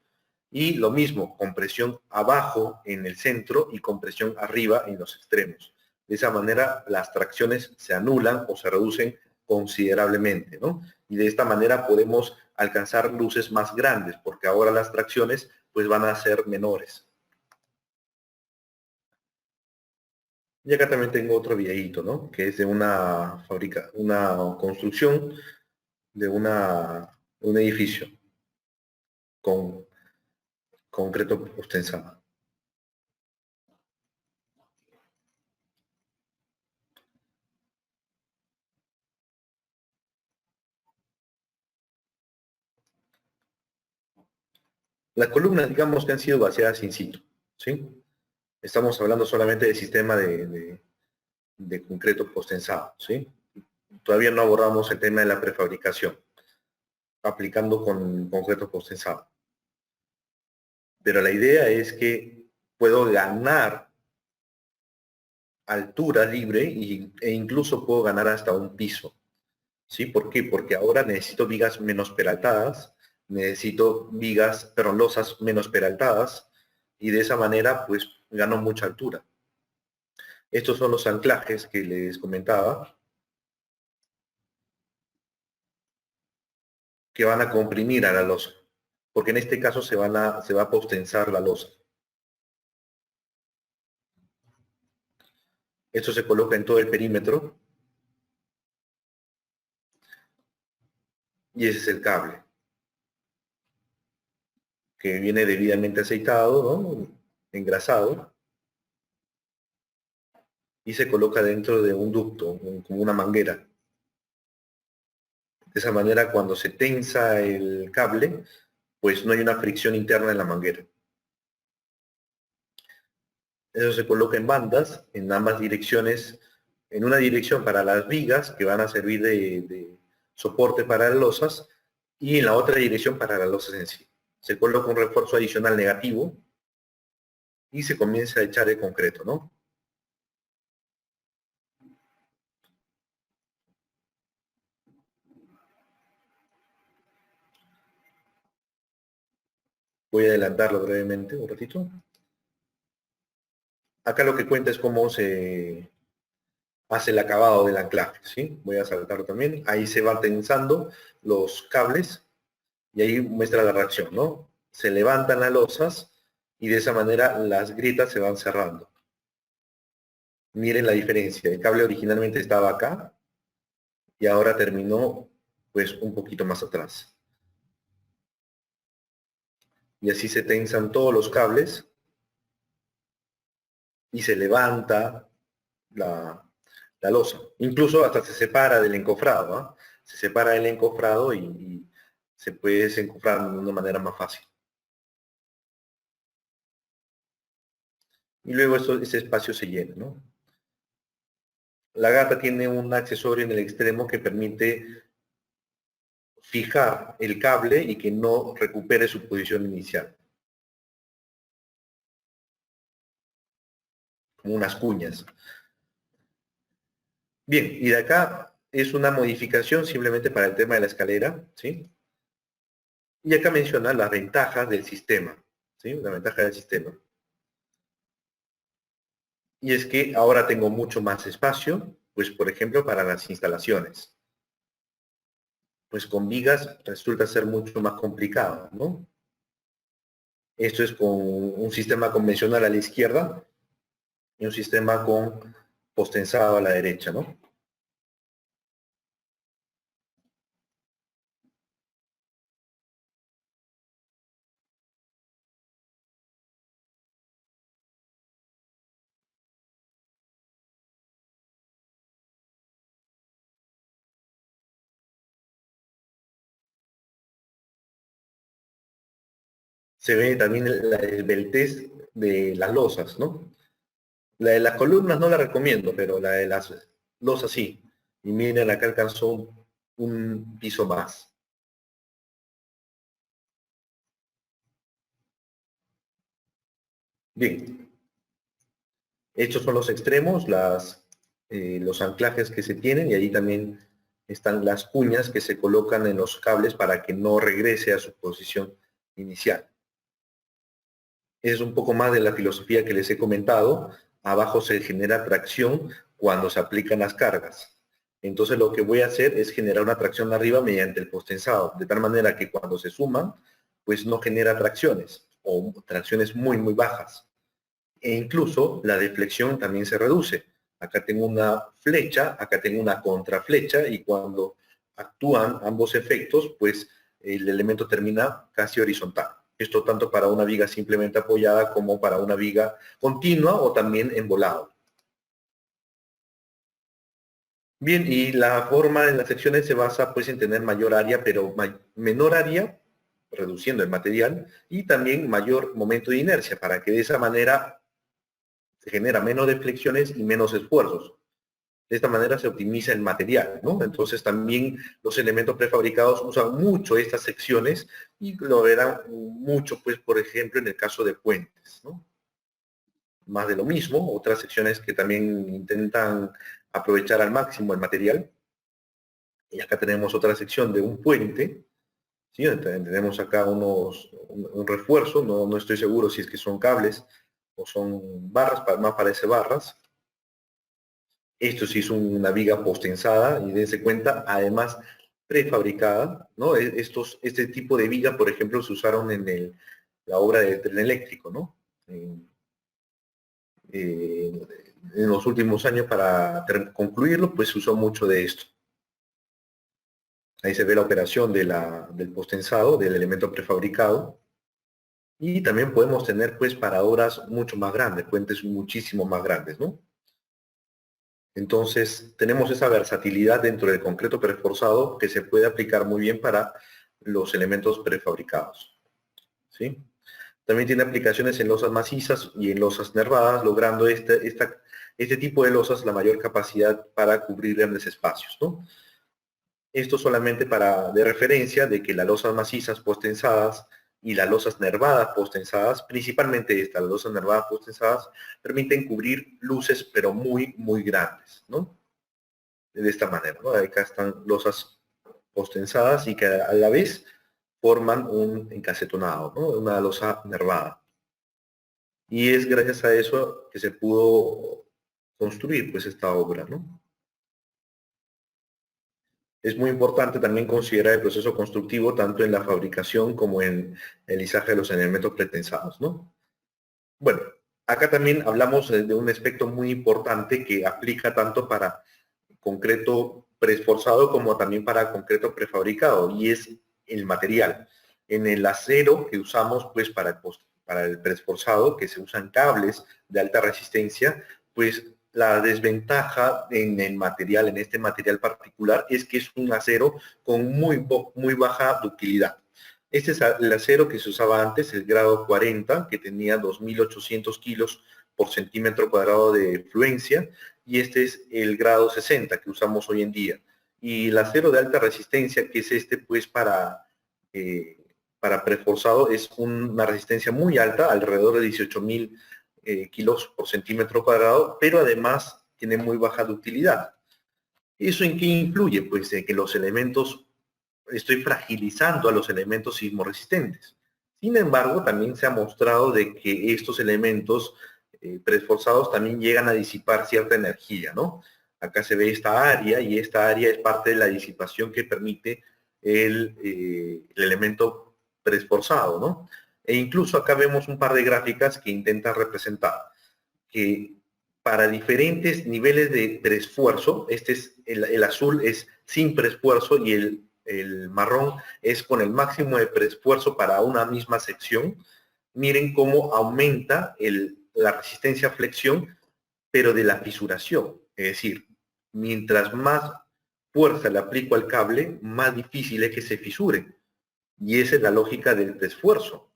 Speaker 1: Y lo mismo, compresión abajo en el centro y compresión arriba en los extremos. De esa manera las tracciones se anulan o se reducen considerablemente, ¿no? Y de esta manera podemos alcanzar luces más grandes, porque ahora las tracciones pues van a ser menores. Y acá también tengo otro videíto, ¿no? Que es de una construcción de un edificio con concreto postensado. Las columnas, digamos que han sido vaciadas in situ, ¿sí? Estamos hablando solamente del sistema de concreto postensado, ¿sí? Todavía no abordamos el tema de la prefabricación, aplicando con concreto postensado. Pero la idea es que puedo ganar altura libre e incluso puedo ganar hasta un piso, ¿sí? ¿Por qué? Porque ahora necesito vigas menos peraltadas, necesito vigas, perdón, losas menos peraltadas, y de esa manera, pues, gano mucha altura. Estos son los anclajes que les comentaba, que van a comprimir a la losa, porque en este caso se va a postensar la losa. Esto se coloca en todo el perímetro, y ese es el cable, que viene debidamente aceitado, ¿no? Engrasado, y se coloca dentro de un ducto, como una manguera. De esa manera, cuando se tensa el cable, pues no hay una fricción interna en la manguera. Eso se coloca en bandas, en ambas direcciones, en una dirección para las vigas, que van a servir de soporte para las losas, y en la otra dirección para las losas en sí. Se coloca un refuerzo adicional negativo, y se comienza a echar el concreto, ¿no? Voy a adelantarlo brevemente, un ratito. Acá lo que cuenta es cómo se hace el acabado del anclaje, ¿sí? Voy a saltarlo también. Ahí se van tensando los cables y ahí muestra la reacción, ¿no? Se levantan las losas y de esa manera las grietas se van cerrando. Miren la diferencia. El cable originalmente estaba acá y ahora terminó pues un poquito más atrás. Y así se tensan todos los cables y se levanta la losa. Incluso hasta se separa del encofrado, ¿ah? Se separa del encofrado y se puede desencofrar de una manera más fácil. Y luego ese espacio se llena, ¿no? La gata tiene un accesorio en el extremo que permite fijar el cable y que no recupere su posición inicial. Como unas cuñas. Bien, y de acá es una modificación simplemente para el tema de la escalera, ¿sí? Y acá menciona las ventajas del sistema, ¿sí? La ventaja del sistema. Y es que ahora tengo mucho más espacio, pues por ejemplo para las instalaciones. Pues con vigas resulta ser mucho más complicado, ¿no? Esto es con un sistema convencional a la izquierda y un sistema con postensado a la derecha, ¿no? Se ve también la desbeltez de las losas, ¿no? La de las columnas no la recomiendo, pero la de las losas sí. Y miren, acá alcanzó un piso más. Bien, estos son los extremos, los anclajes que se tienen y ahí también están las cuñas que se colocan en los cables para que no regrese a su posición inicial. Es un poco más de la filosofía que les he comentado. Abajo se genera tracción cuando se aplican las cargas. Entonces lo que voy a hacer es generar una tracción arriba mediante el postensado, de tal manera que cuando se suman, pues no genera tracciones o tracciones muy, muy bajas. E incluso la deflexión también se reduce. Acá tengo una flecha, acá tengo una contraflecha y cuando actúan ambos efectos, pues el elemento termina casi horizontal. Esto tanto para una viga simplemente apoyada como para una viga continua o también en volado. Bien, y la forma en las secciones se basa pues en tener mayor área, pero menor área, reduciendo el material, y también mayor momento de inercia, para que de esa manera se genera menos deflexiones y menos esfuerzos. De esta manera se optimiza el material, ¿no? Entonces también los elementos prefabricados usan mucho estas secciones y lo verán mucho, pues, por ejemplo, en el caso de puentes, ¿no? Más de lo mismo, otras secciones que también intentan aprovechar al máximo el material. Y acá tenemos otra sección de un puente, ¿sí? Tenemos acá un refuerzo, no estoy seguro si es que son cables o son barras, más parece barras. Esto sí es una viga postensada y dense cuenta, además prefabricada, ¿no? Este tipo de viga, por ejemplo, se usaron en la obra del tren eléctrico, ¿no? Eh, en los últimos años para concluirlo, pues se usó mucho de esto. Ahí se ve la operación del postensado, del elemento prefabricado. Y también podemos tener, pues, para obras mucho más grandes, puentes muchísimo más grandes, ¿no? Entonces, tenemos esa versatilidad dentro del concreto preforzado que se puede aplicar muy bien para los elementos prefabricados, ¿sí? También tiene aplicaciones en losas macizas y en losas nervadas, logrando este tipo de losas la mayor capacidad para cubrir grandes espacios, ¿no? Esto solamente de referencia de que las losas macizas postensadas y las losas nervadas postensadas, principalmente estas, las losas nervadas postensadas, permiten cubrir luces pero muy, muy grandes, ¿no? De esta manera, ¿no? Acá están losas postensadas y que a la vez forman un encasetonado, ¿no? Una losa nervada. Y es gracias a eso que se pudo construir, pues, esta obra, ¿no? Es muy importante también considerar el proceso constructivo tanto en la fabricación como en el lizaje de los elementos pretensados, ¿no? Bueno, acá también hablamos de un aspecto muy importante que aplica tanto para concreto preesforzado como también para concreto prefabricado, y es el material. En el acero que usamos pues para el preesforzado, que se usan cables de alta resistencia, pues la desventaja en el material, en este material particular, es que es un acero con muy baja ductilidad. Este es el acero que se usaba antes, el grado 40, que tenía 2.800 kilos por centímetro cuadrado de fluencia, y este es el grado 60 que usamos hoy en día. Y el acero de alta resistencia, que es este, pues para preforzado, es una resistencia muy alta, alrededor de 18.000 kilos por centímetro cuadrado, pero además tiene muy baja ductilidad. ¿Eso en qué influye? Pues en que los elementos, estoy fragilizando a los elementos sismoresistentes. Sin embargo, también se ha mostrado de que estos elementos preesforzados también llegan a disipar cierta energía, ¿no? Acá se ve esta área y esta área es parte de la disipación que permite el elemento preesforzado, ¿no? E incluso acá vemos un par de gráficas que intentan representar que para diferentes niveles de preesfuerzo, este es el azul es sin preesfuerzo y el marrón es con el máximo de preesfuerzo para una misma sección. Miren cómo aumenta la resistencia a flexión, pero de la fisuración. Es decir, mientras más fuerza le aplico al cable, más difícil es que se fisure. Y esa es la lógica del esfuerzo.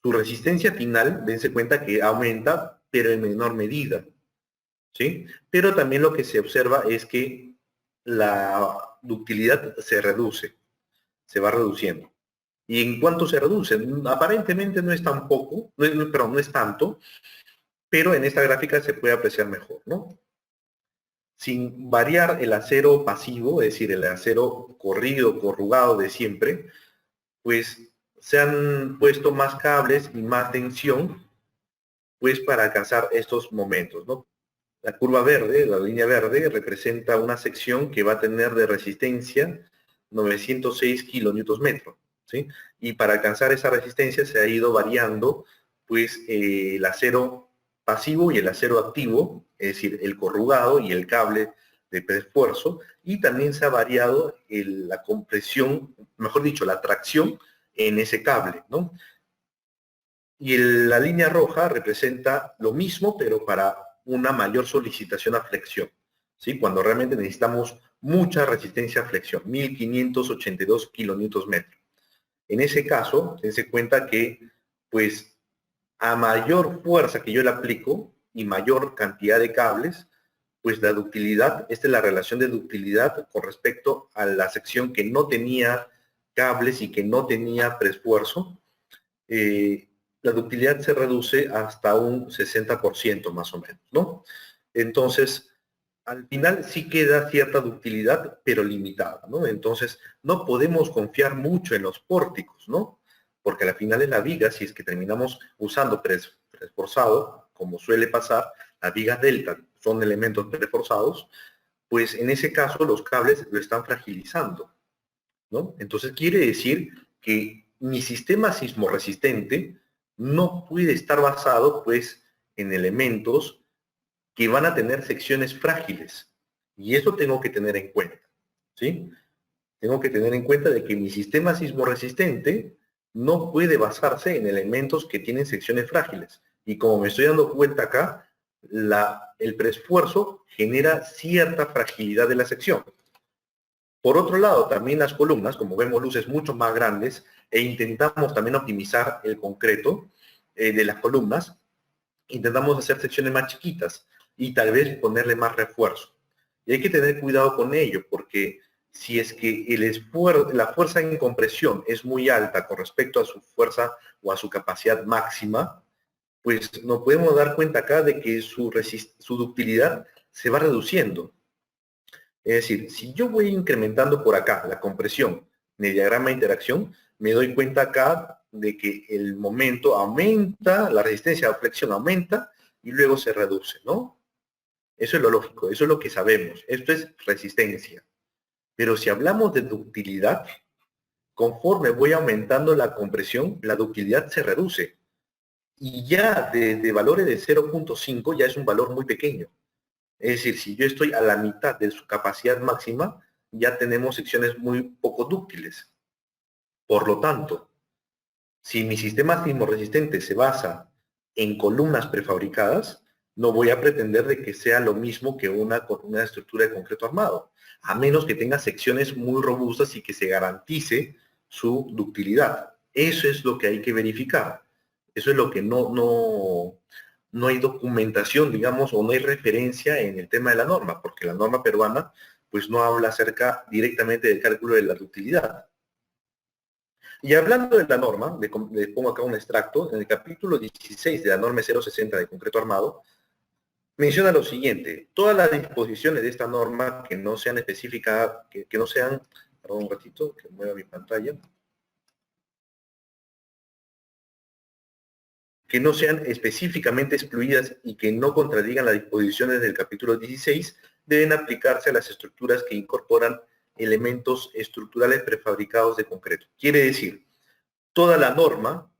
Speaker 1: Su resistencia final, dense cuenta que aumenta, pero en menor medida. ¿Sí? Pero también lo que se observa es que la ductilidad se reduce, se va reduciendo. ¿Y en cuánto se reduce? Aparentemente no es tan poco, perdón, no es tanto, pero en esta gráfica se puede apreciar mejor, ¿no? Sin variar el acero pasivo, es decir, el acero corrido, corrugado de siempre, pues se han puesto más cables y más tensión, pues para alcanzar estos momentos, ¿no? La curva verde, la línea verde, representa una sección que va a tener de resistencia 906 kilonewtons metro, ¿sí? Y para alcanzar esa resistencia se ha ido variando, pues, el acero pasivo y el acero activo, es decir, el corrugado y el cable de esfuerzo, y también se ha variado la compresión, mejor dicho, la tracción en ese cable, ¿no? Y la línea roja representa lo mismo, pero para una mayor solicitación a flexión, ¿sí? Cuando realmente necesitamos mucha resistencia a flexión, 1582 kilonewtons metro. En ese caso, dense cuenta que, pues, a mayor fuerza que yo le aplico y mayor cantidad de cables, pues la ductilidad, esta es la relación de ductilidad con respecto a la sección que no tenía cables y que no tenía preesfuerzo, la ductilidad se reduce hasta un 60% más o menos, ¿no? Entonces, al final sí queda cierta ductilidad, pero limitada, ¿no? Entonces, no podemos confiar mucho en los pórticos, ¿no? Porque al final es la viga, si es que terminamos usando preesforzado, como suele pasar, las vigas delta son elementos preesforzados, pues en ese caso los cables lo están fragilizando, ¿no? Entonces quiere decir que mi sistema sismorresistente no puede estar basado, pues, en elementos que van a tener secciones frágiles. Y eso tengo que tener en cuenta, ¿sí? Tengo que tener en cuenta de que mi sistema sismorresistente no puede basarse en elementos que tienen secciones frágiles. Y como me estoy dando cuenta acá, el preesfuerzo genera cierta fragilidad de la sección. Por otro lado, también las columnas, como vemos luces mucho más grandes, e intentamos también optimizar el concreto de las columnas, intentamos hacer secciones más chiquitas y tal vez ponerle más refuerzo. Y hay que tener cuidado con ello, porque si es que la fuerza en compresión es muy alta con respecto a su fuerza o a su capacidad máxima, pues nos podemos dar cuenta acá de que su ductilidad se va reduciendo. Es decir, si yo voy incrementando por acá la compresión en el diagrama de interacción, me doy cuenta acá de que el momento aumenta, la resistencia a flexión aumenta y luego se reduce, ¿no? Eso es lo lógico, eso es lo que sabemos. Esto es resistencia. Pero si hablamos de ductilidad, conforme voy aumentando la compresión, la ductilidad se reduce. Y ya de valores de 0.5 ya es un valor muy pequeño. Es decir, si yo estoy a la mitad de su capacidad máxima, ya tenemos secciones muy poco dúctiles. Por lo tanto, si mi sistema sismorresistente se basa en columnas prefabricadas, no voy a pretender de que sea lo mismo que una estructura de concreto armado, a menos que tenga secciones muy robustas y que se garantice su ductilidad. Eso es lo que hay que verificar. Eso es lo que no hay documentación, digamos, o no hay referencia en el tema de la norma, porque la norma peruana pues no habla acerca directamente del cálculo de la ductilidad. Y hablando de la norma, le pongo acá un extracto, en el capítulo 16 de la norma 060 de concreto armado, menciona lo siguiente: todas las disposiciones de esta norma que no sean específicas, que no sean, perdón un ratito, que mueva mi pantalla, que no sean específicamente excluidas y que no contradigan las disposiciones del capítulo 16, deben aplicarse a las estructuras que incorporan elementos estructurales prefabricados de concreto. Quiere decir, toda la norma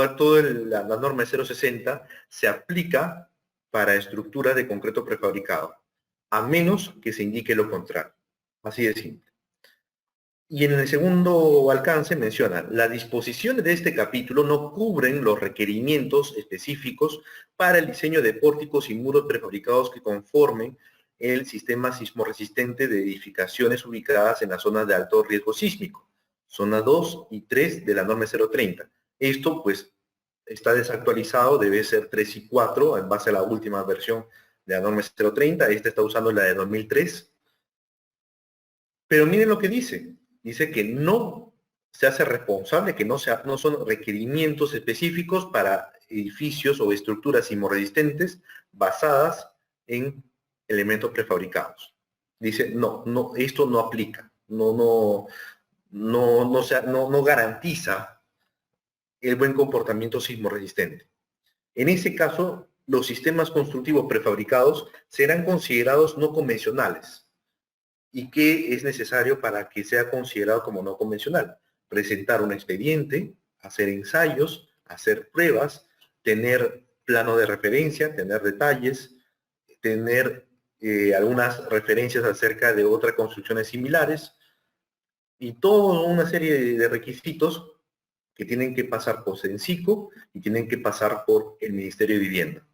Speaker 1: la norma 060 se aplica para estructuras de concreto prefabricado, a menos que se indique lo contrario. Así de simple. Y en el segundo alcance menciona, las disposiciones de este capítulo no cubren los requerimientos específicos para el diseño de pórticos y muros prefabricados que conformen el sistema sismorresistente de edificaciones ubicadas en las zonas de alto riesgo sísmico, zona 2 y 3 de la norma 030. Esto pues está desactualizado, debe ser 3 y 4 en base a la última versión de la norma 030, esta está usando la de 2003. Pero miren lo que dice. Dice que no se hace responsable, que no son requerimientos específicos para edificios o estructuras sismorresistentes basadas en elementos prefabricados. Dice, no, esto no aplica, no garantiza el buen comportamiento sismorresistente. En ese caso, los sistemas constructivos prefabricados serán considerados no convencionales. ¿Y qué es necesario para que sea considerado como no convencional? Presentar un expediente, hacer ensayos, hacer pruebas, tener plano de referencia, tener detalles, tener algunas referencias acerca de otras construcciones similares y toda una serie de requisitos que tienen que pasar por Sencico y tienen que pasar por el Ministerio de Vivienda.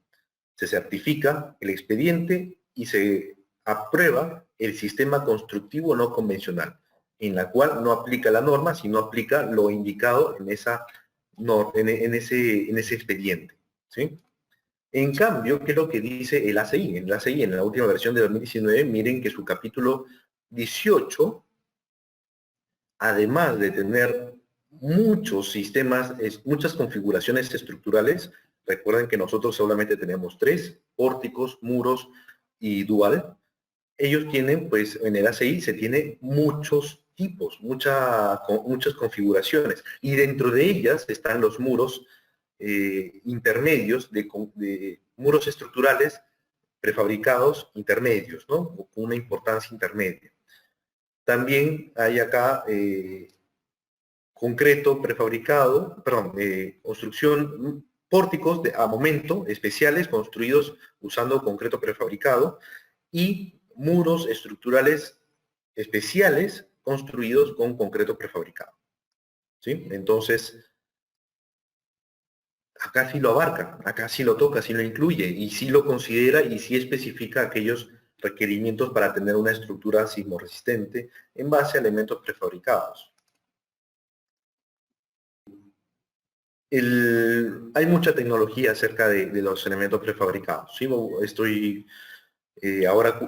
Speaker 1: Se certifica el expediente y se aprueba el sistema constructivo no convencional, en la cual no aplica la norma, sino aplica lo indicado en ese expediente. ¿Sí? En cambio, ¿qué es lo que dice el ACI? En el ACI, en la última versión de 2019, miren que su capítulo 18, además de tener muchos sistemas, muchas configuraciones estructurales, recuerden que nosotros solamente tenemos 3, pórticos, muros y dual. Ellos tienen, pues en el ACI se tiene muchos tipos, muchas configuraciones, y dentro de ellas están los muros intermedios, de muros estructurales prefabricados intermedios, ¿no? Con una importancia intermedia. También hay acá concreto prefabricado, perdón, construcción, pórticos a momento especiales construidos usando concreto prefabricado y muros estructurales especiales construidos con concreto prefabricado. ¿Sí? Entonces, acá sí lo abarca, acá sí lo toca, sí lo incluye y sí lo considera y sí especifica aquellos requerimientos para tener una estructura sismorresistente en base a elementos prefabricados. Hay mucha tecnología acerca de los elementos prefabricados. ¿Sí? Estoy ahora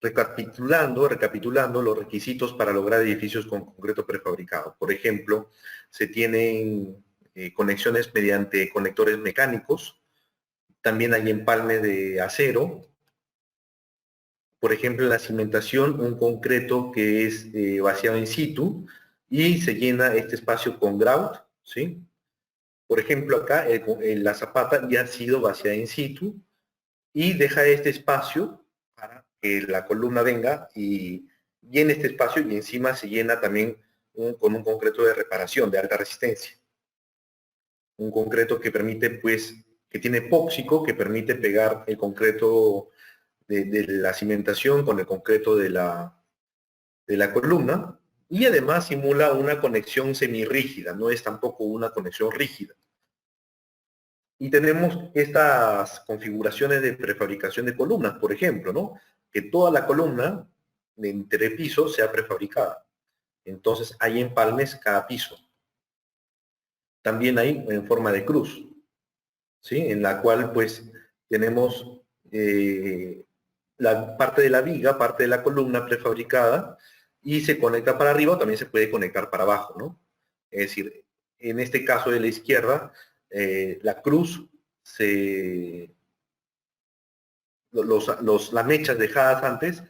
Speaker 1: recapitulando los requisitos para lograr edificios con concreto prefabricado. Por ejemplo, se tienen conexiones mediante conectores mecánicos, también hay empalme de acero. Por ejemplo, en la cimentación, un concreto que es vaciado in situ y se llena este espacio con grout, ¿sí? Por ejemplo, acá la zapata ya ha sido vaciada in situ y deja este espacio para que la columna venga y llene este espacio y encima se llena también con un concreto de reparación de alta resistencia. Un concreto que permite, pues, que tiene epóxico, que permite pegar el concreto de la cimentación con el concreto de la columna y además simula una conexión semirrígida, no es tampoco una conexión rígida. Y tenemos estas configuraciones de prefabricación de columnas, por ejemplo, ¿no? Que toda la columna de entrepiso sea prefabricada. Entonces hay empalmes cada piso. También hay en forma de cruz, ¿sí? En la cual pues tenemos la parte de la viga, parte de la columna prefabricada y se conecta para arriba o también se puede conectar para abajo, ¿no? Es decir, en este caso de la izquierda, la cruz las mechas dejadas antes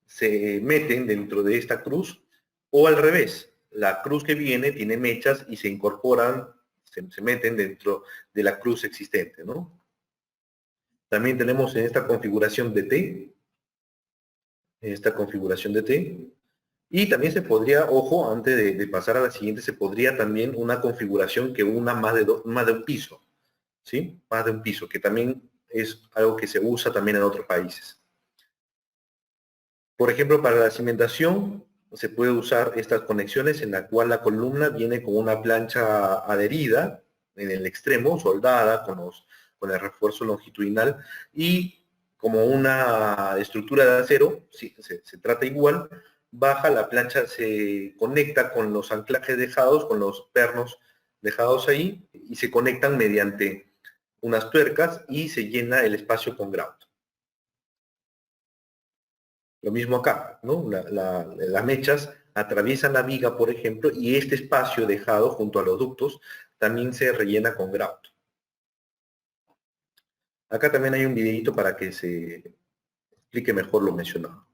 Speaker 1: se meten dentro de esta cruz o al revés, la cruz que viene tiene mechas y se incorporan, se meten dentro de la cruz existente, ¿no? También tenemos en esta configuración de T, Y también se podría, ojo, antes de pasar a la siguiente, se podría también una configuración que una más de un piso, ¿sí? Más de un piso, que también es algo que se usa también en otros países. Por ejemplo, para la cimentación se puede usar estas conexiones en la cual la columna viene con una plancha adherida en el extremo, soldada con el refuerzo longitudinal y como una estructura de acero, sí, se trata igual, baja, la plancha se conecta con los anclajes dejados, con los pernos dejados ahí y se conectan mediante unas tuercas y se llena el espacio con grout. Lo mismo acá, ¿no? Las mechas atraviesan la viga, por ejemplo, y este espacio dejado junto a los ductos también se rellena con grout. Acá también hay un videito para que se explique mejor lo mencionado.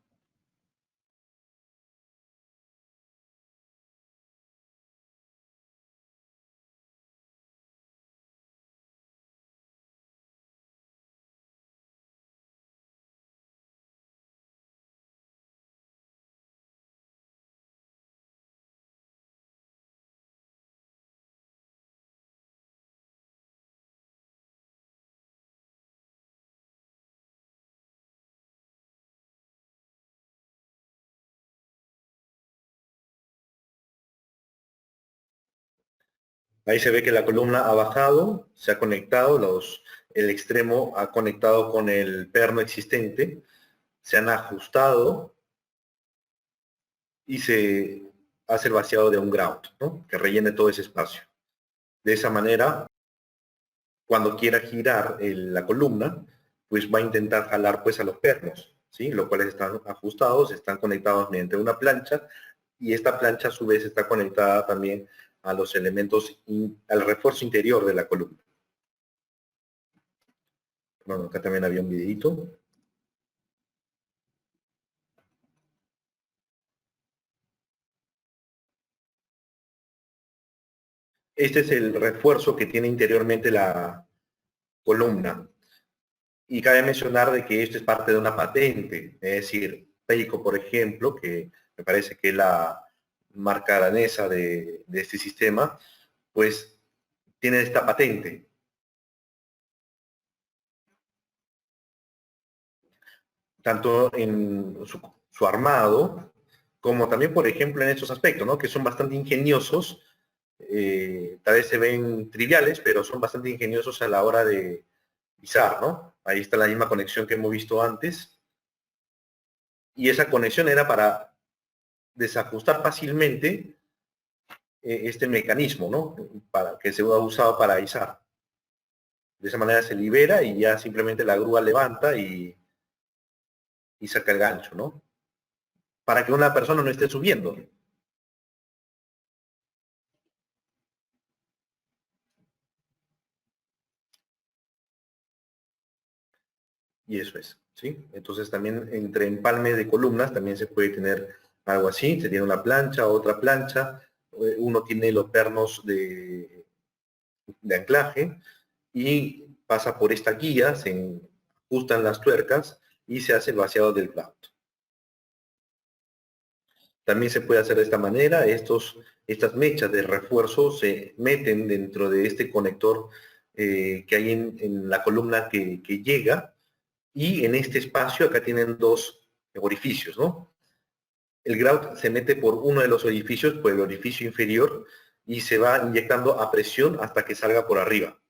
Speaker 1: Ahí se ve que la columna ha bajado, se ha conectado, el extremo ha conectado con el perno existente, se han ajustado y se hace el vaciado de un grout, ¿no? Que rellene todo ese espacio. De esa manera, cuando quiera girar la columna, pues va a intentar jalar pues a los pernos, ¿sí? Los cuales están ajustados, están conectados mediante una plancha y esta plancha a su vez está conectada también a los elementos, al refuerzo interior de la columna. Bueno, acá también había un videito. Este es el refuerzo que tiene interiormente la columna. Y cabe mencionar de que esto es parte de una patente, es decir, Peico, por ejemplo, que me parece que es la marca danesa de este sistema, pues tiene esta patente. Tanto en su armado, como también, por ejemplo, en estos aspectos, ¿no? Que son bastante ingeniosos, tal vez se ven triviales, pero son bastante ingeniosos a la hora de izar, ¿no? Ahí está la misma conexión que hemos visto antes, y esa conexión era para desajustar fácilmente este mecanismo, ¿no? Para que se ha usado para izar. De esa manera se libera y ya simplemente la grúa levanta y saca el gancho, ¿no? Para que una persona no esté subiendo. Y eso es, ¿sí? Entonces también entre empalme de columnas también se puede tener algo así, se tiene una plancha, otra plancha, uno tiene los pernos de anclaje y pasa por esta guía, se ajustan las tuercas y se hace el vaciado del grout. También se puede hacer de esta manera, estas mechas de refuerzo se meten dentro de este conector que hay en la columna que llega, y en este espacio acá tienen dos orificios, ¿no? El grout se mete por uno de los orificios, por el orificio inferior, y se va inyectando a presión hasta que salga por arriba,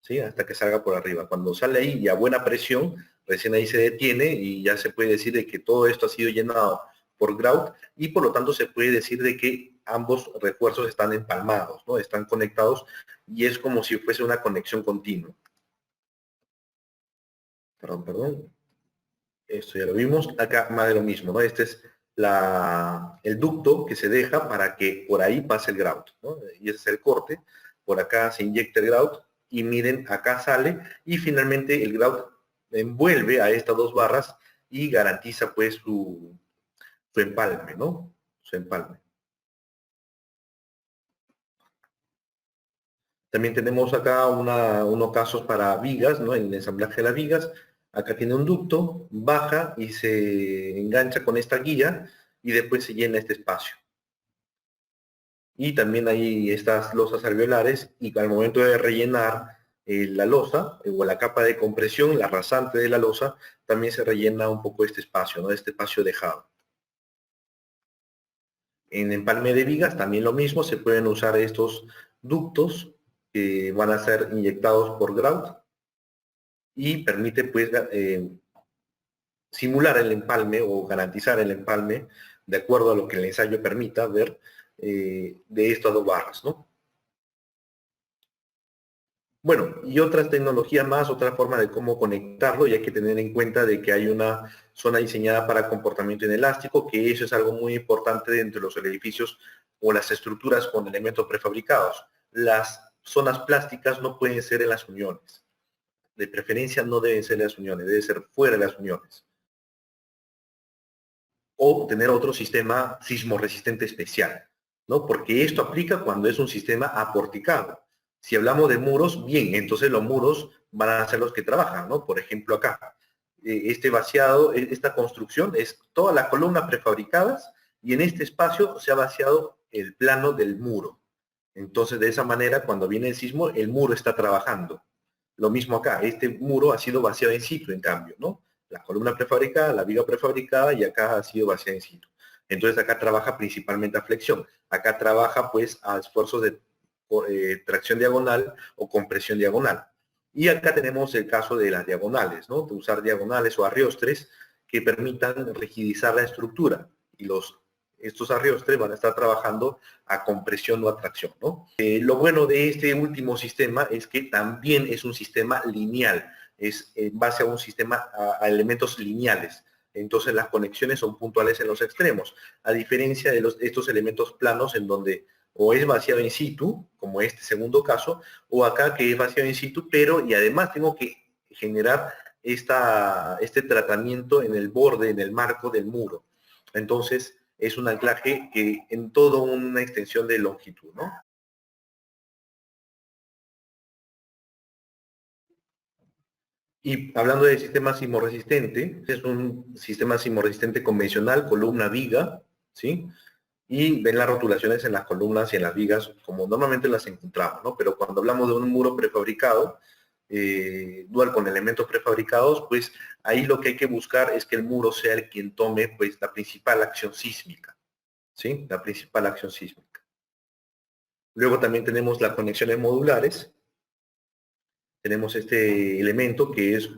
Speaker 1: ¿sí? Hasta que salga por arriba. Cuando sale ahí y a buena presión, recién ahí se detiene y ya se puede decir de que todo esto ha sido llenado por grout y por lo tanto se puede decir de que ambos refuerzos están empalmados, ¿no? Están conectados y es como si fuese una conexión continua. Perdón. Esto ya lo vimos. Acá más de lo mismo, ¿no? Este es el ducto que se deja para que por ahí pase el grout, ¿no? Y ese es el corte. Por acá se inyecta el grout y miren, acá sale y finalmente el grout envuelve a estas dos barras y garantiza pues su empalme, ¿no? Su empalme. También tenemos acá unos casos para vigas, ¿no? En el ensamblaje de las vigas. Acá tiene un ducto, baja y se engancha con esta guía y después se llena este espacio. Y también hay estas losas alveolares, y al momento de rellenar la losa o la capa de compresión, la rasante de la losa, también se rellena un poco este espacio, ¿no? Este espacio dejado. En empalme de vigas también lo mismo, se pueden usar estos ductos que van a ser inyectados por grout y permite pues simular el empalme o garantizar el empalme de acuerdo a lo que el ensayo permita ver de estas dos barras, ¿no? Bueno, y otras tecnologías más, otra forma de cómo conectarlo, y hay que tener en cuenta de que hay una zona diseñada para comportamiento inelástico, que eso es algo muy importante dentro de los edificios o las estructuras con elementos prefabricados. Las zonas plásticas no pueden ser en las uniones. De preferencia no deben ser en las uniones, debe ser fuera de las uniones. O tener otro sistema sismorresistente especial, ¿no? Porque esto aplica cuando es un sistema aporticado. Si hablamos de muros, bien, entonces los muros van a ser los que trabajan, ¿no? Por ejemplo, acá, este vaciado, esta construcción es todas las columnas prefabricadas y en este espacio se ha vaciado el plano del muro. Entonces, de esa manera, cuando viene el sismo, el muro está trabajando. Lo mismo acá, este muro ha sido vaciado en situ, en cambio, ¿no? La columna prefabricada, la viga prefabricada y acá ha sido vaciada in situ. Entonces acá trabaja principalmente a flexión. Acá trabaja pues a esfuerzos de tracción diagonal o compresión diagonal. Y acá tenemos el caso de las diagonales, ¿no? De usar diagonales o arriostres que permitan rigidizar la estructura. Y estos arriostres van a estar trabajando a compresión o a tracción, ¿no? Lo bueno de este último sistema es que también es un sistema lineal, es en base a un sistema, a elementos lineales. Entonces las conexiones son puntuales en los extremos, a diferencia de estos elementos planos en donde o es vaciado in situ, como este segundo caso, o acá que es vaciado in situ, pero y además tengo que generar este tratamiento en el borde, en el marco del muro. Entonces es un anclaje que en toda una extensión de longitud, ¿no? Y hablando de sistema sismorresistente, es un sistema sismorresistente convencional, columna viga, ¿sí? Y ven las rotulaciones en las columnas y en las vigas como normalmente las encontramos, ¿no? Pero cuando hablamos de un muro prefabricado, dual con elementos prefabricados, pues ahí lo que hay que buscar es que el muro sea el quien tome pues la principal acción sísmica, ¿sí? La principal acción sísmica. Luego también tenemos las conexiones modulares. Tenemos este elemento que es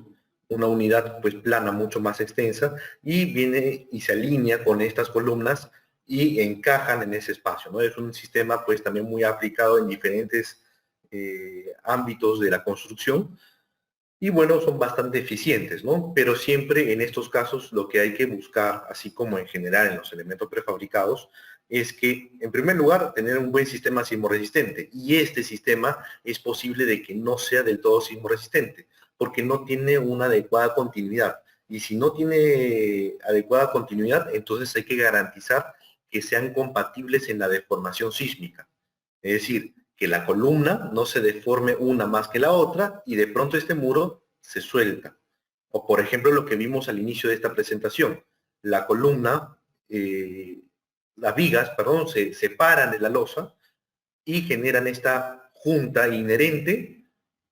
Speaker 1: una unidad pues plana mucho más extensa y viene y se alinea con estas columnas y encajan en ese espacio, ¿no? Es un sistema pues también muy aplicado en diferentes ámbitos de la construcción y bueno, son bastante eficientes, ¿no? Pero siempre en estos casos lo que hay que buscar, así como en general en los elementos prefabricados, es que, en primer lugar, tener un buen sistema sismorresistente. Y este sistema es posible de que no sea del todo sismorresistente, porque no tiene una adecuada continuidad. Y si no tiene adecuada continuidad, entonces hay que garantizar que sean compatibles en la deformación sísmica. Es decir, que la columna no se deforme una más que la otra y de pronto este muro se suelta. O por ejemplo lo que vimos al inicio de esta presentación, la columna, las vigas, perdón, se separan de la losa y generan esta junta inherente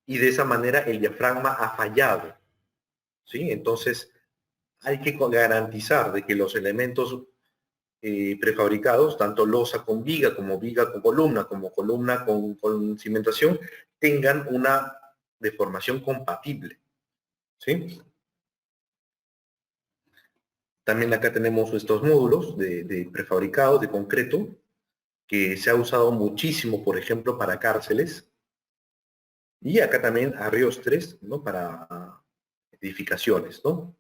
Speaker 1: y de esa manera el diafragma ha fallado. ¿Sí? Entonces hay que garantizar de que los elementos prefabricados, tanto losa con viga con columna con cimentación, tengan una deformación compatible. ¿Sí? También acá tenemos estos módulos de prefabricados, de concreto, que se ha usado muchísimo, por ejemplo, para cárceles. Y acá también arriostres, ¿no? Para edificaciones, ¿no?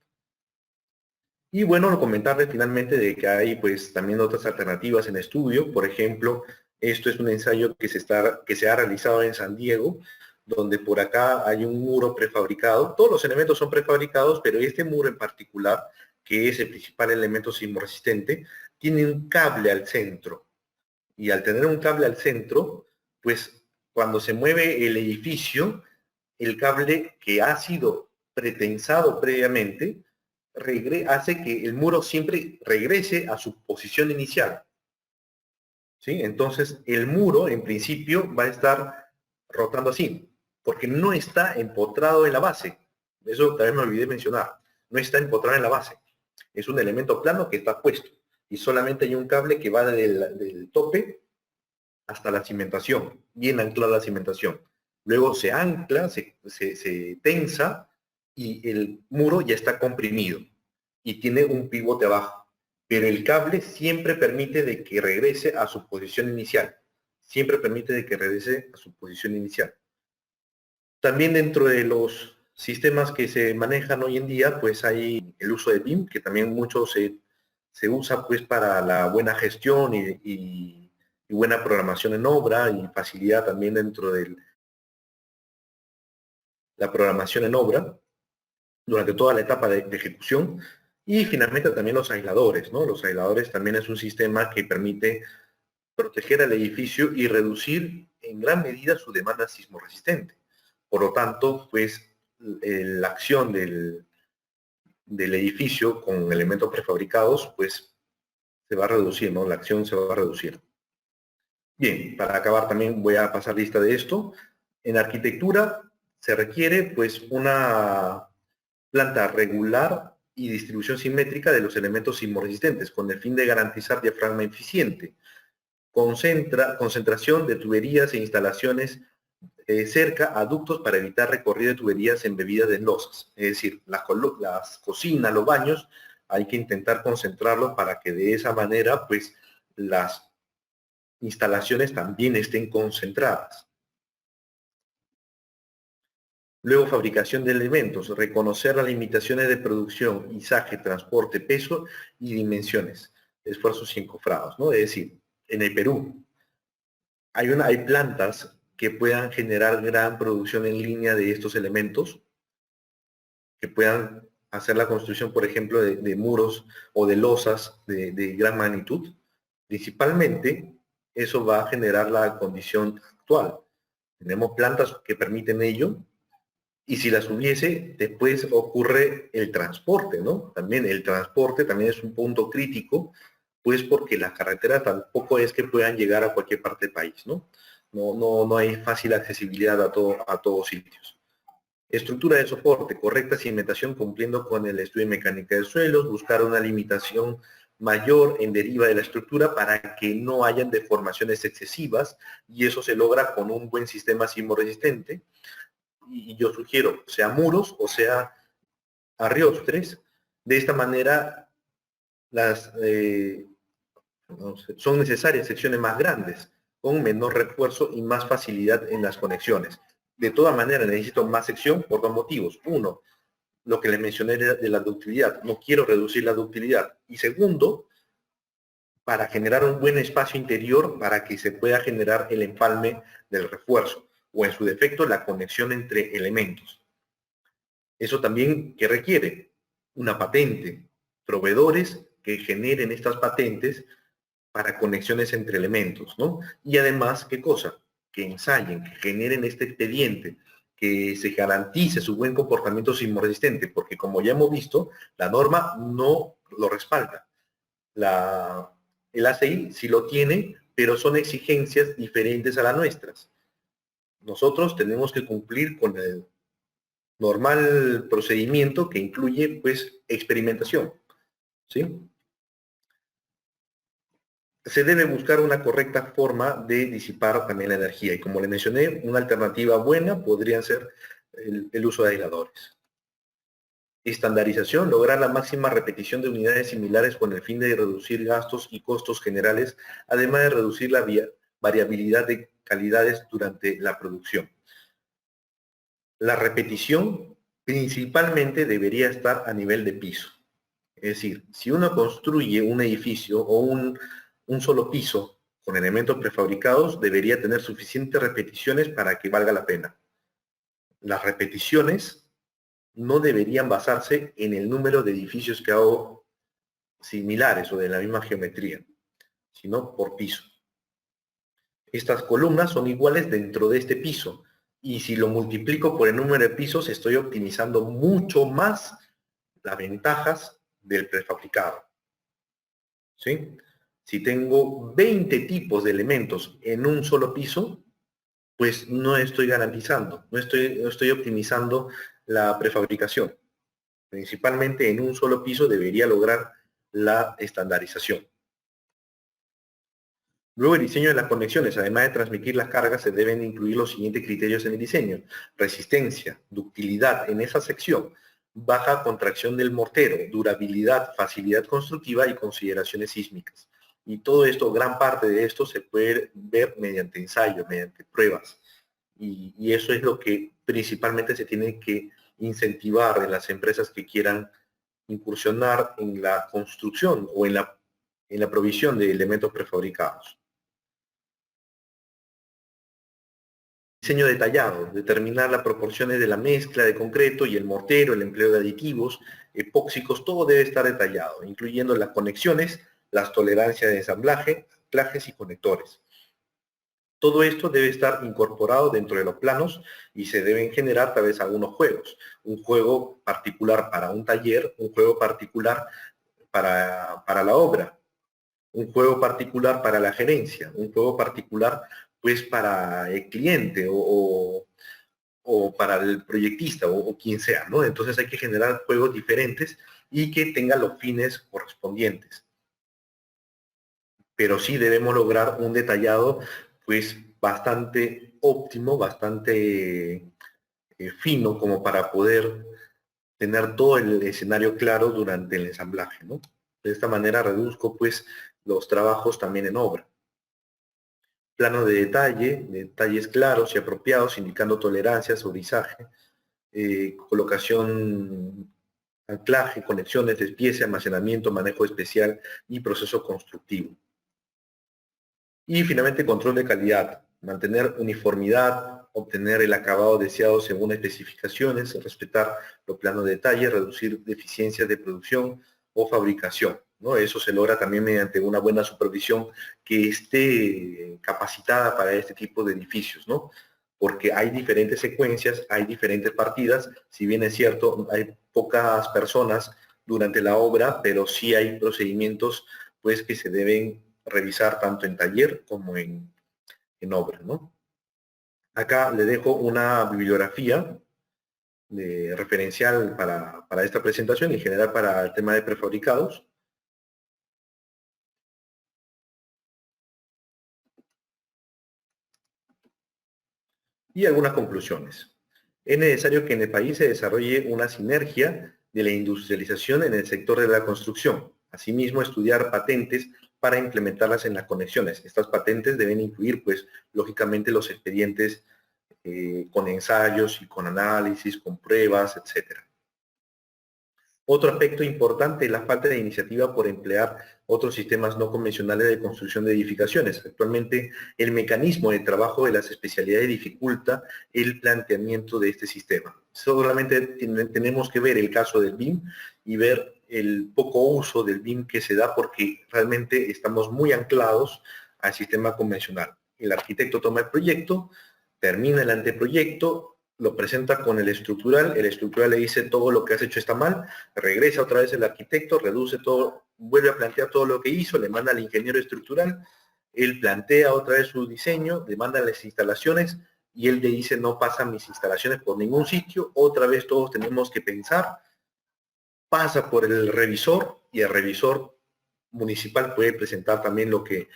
Speaker 1: Y bueno, comentarles finalmente de que hay pues también otras alternativas en estudio. Por ejemplo, esto es un ensayo que se ha realizado en San Diego, donde por acá hay un muro prefabricado. Todos los elementos son prefabricados, pero este muro en particular, que es el principal elemento sismorresistente, tiene un cable al centro. Y al tener un cable al centro, pues cuando se mueve el edificio, el cable que ha sido pretensado previamente, hace que el muro siempre regrese a su posición inicial. ¿Sí? Entonces, el muro, en principio, va a estar rotando así, porque no está empotrado en la base. Eso también me olvidé mencionar. No está empotrado en la base. Es un elemento plano que está puesto. Y solamente hay un cable que va del tope hasta la cimentación, bien anclada la cimentación. Luego se ancla, se tensa y el muro ya está comprimido y tiene un pivote abajo. Pero el cable siempre permite de que regrese a su posición inicial. Siempre permite de que regrese a su posición inicial. También dentro de los sistemas que se manejan hoy en día, pues hay el uso de BIM, que también mucho se usa pues para la buena gestión y buena programación en obra y facilidad también dentro de la programación en obra durante toda la etapa de ejecución. Y finalmente también los aisladores, ¿no? Los aisladores también es un sistema que permite proteger al edificio y reducir en gran medida su demanda sismo resistente. Por lo tanto, pues la acción del edificio con elementos prefabricados, pues se va a reducir, ¿no? La acción se va a reducir. Bien, para acabar también voy a pasar lista de esto. En arquitectura se requiere pues una planta regular y distribución simétrica de los elementos sismoresistentes con el fin de garantizar diafragma eficiente. Concentración de tuberías e instalaciones cerca a ductos para evitar recorrido de tuberías embebidas en losas. Es decir, las cocinas, los baños, hay que intentar concentrarlos para que de esa manera pues las instalaciones también estén concentradas. Luego, fabricación de elementos, reconocer las limitaciones de producción, izaje, transporte, peso y dimensiones, esfuerzos y encofrados, ¿no? Es decir, en el Perú hay plantas que puedan generar gran producción en línea de estos elementos, que puedan hacer la construcción, por ejemplo, de muros o de losas de gran magnitud. Principalmente, eso va a generar la condición actual. Tenemos plantas que permiten ello, y si las hubiese, después ocurre el transporte, ¿no? También el transporte también es un punto crítico, pues porque las carreteras tampoco es que puedan llegar a cualquier parte del país, ¿no? No hay fácil accesibilidad a todos sitios. Estructura de soporte, correcta cimentación cumpliendo con el estudio de mecánica de suelos, buscar una limitación mayor en deriva de la estructura para que no hayan deformaciones excesivas y eso se logra con un buen sistema sismoresistente. Y yo sugiero, sea muros o sea arriostres, de esta manera son necesarias secciones más grandes, con menor refuerzo y más facilidad en las conexiones. De todas maneras, necesito más sección por dos motivos. Uno, lo que le mencioné de la ductilidad. No quiero reducir la ductilidad. Y segundo, para generar un buen espacio interior para que se pueda generar el empalme del refuerzo o en su defecto la conexión entre elementos. Eso también, ¿qué requiere? Una patente. Proveedores que generen estas patentes para conexiones entre elementos, ¿no? Y además, ¿qué cosa? Que ensayen, que generen este expediente, que se garantice su buen comportamiento sismoresistente, porque como ya hemos visto, la norma no lo respalda. El ACI sí lo tiene, pero son exigencias diferentes a las nuestras. Nosotros tenemos que cumplir con el normal procedimiento que incluye, pues, experimentación, ¿sí? Se debe buscar una correcta forma de disipar también la energía. Y como le mencioné, una alternativa buena podría ser el uso de aisladores. Estandarización, lograr la máxima repetición de unidades similares con el fin de reducir gastos y costos generales, además de reducir la variabilidad de calidades durante la producción. La repetición principalmente debería estar a nivel de piso. Es decir, si uno construye un edificio o un solo piso con elementos prefabricados, debería tener suficientes repeticiones para que valga la pena. Las repeticiones no deberían basarse en el número de edificios que hago similares o de la misma geometría, sino por piso. Estas columnas son iguales dentro de este piso y si lo multiplico por el número de pisos estoy optimizando mucho más las ventajas del prefabricado, ¿sí? Si tengo 20 tipos de elementos en un solo piso, pues no estoy garantizando, no estoy optimizando la prefabricación. Principalmente en un solo piso debería lograr la estandarización. Luego, el diseño de las conexiones, además de transmitir las cargas, se deben incluir los siguientes criterios en el diseño: resistencia, ductilidad en esa sección, baja contracción del mortero, durabilidad, facilidad constructiva y consideraciones sísmicas. Y todo esto, gran parte de esto se puede ver mediante ensayo, mediante pruebas. Y eso es lo que principalmente se tiene que incentivar en las empresas que quieran incursionar en la construcción o en la provisión de elementos prefabricados. Diseño detallado, determinar las proporciones de la mezcla de concreto y el mortero, el empleo de aditivos, epóxicos, todo debe estar detallado, incluyendo las conexiones, las tolerancias de ensamblaje, anclajes y conectores. Todo esto debe estar incorporado dentro de los planos y se deben generar tal vez algunos juegos. Un juego particular para un taller, un juego particular para la obra, un juego particular para la gerencia, un juego particular pues para el cliente o para el proyectista o quien sea, ¿no? Entonces hay que generar juegos diferentes y que tengan los fines correspondientes. Pero sí debemos lograr un detallado pues bastante óptimo, bastante fino como para poder tener todo el escenario claro durante el ensamblaje, ¿no? De esta manera reduzco pues los trabajos también en obra. Plano de detalle, detalles claros y apropiados, indicando tolerancia, subrizaje, colocación, anclaje, conexiones, despiece, almacenamiento, manejo especial y proceso constructivo. Y finalmente, control de calidad, mantener uniformidad, obtener el acabado deseado según especificaciones, respetar los planos de detalle, reducir deficiencias de producción o fabricación, ¿no? Eso se logra también mediante una buena supervisión que esté capacitada para este tipo de edificios, ¿no? Porque hay diferentes secuencias, hay diferentes partidas, si bien es cierto, hay pocas personas durante la obra, pero sí hay procedimientos pues que se deben revisar tanto en taller como en obra, ¿no? Acá le dejo una bibliografía de referencial para esta presentación y en general para el tema de prefabricados. Y algunas conclusiones. Es necesario que en el país se desarrolle una sinergia de la industrialización en el sector de la construcción. Asimismo, estudiar patentes para implementarlas en las conexiones. Estas patentes deben incluir, pues, lógicamente los expedientes con ensayos y con análisis, con pruebas, etcétera. Otro aspecto importante es la falta de iniciativa por emplear otros sistemas no convencionales de construcción de edificaciones. Actualmente, el mecanismo de trabajo de las especialidades dificulta el planteamiento de este sistema. Solamente tenemos que ver el caso del BIM y ver el poco uso del BIM que se da porque realmente estamos muy anclados al sistema convencional. El arquitecto toma el proyecto, termina el anteproyecto, lo presenta con el estructural le dice todo lo que has hecho está mal, regresa otra vez el arquitecto, reduce todo, vuelve a plantear todo lo que hizo, le manda al ingeniero estructural, él plantea otra vez su diseño, le manda las instalaciones y él le dice no pasan mis instalaciones por ningún sitio, otra vez todos tenemos que pensar, pasa por el revisor y el revisor municipal puede presentar también lo que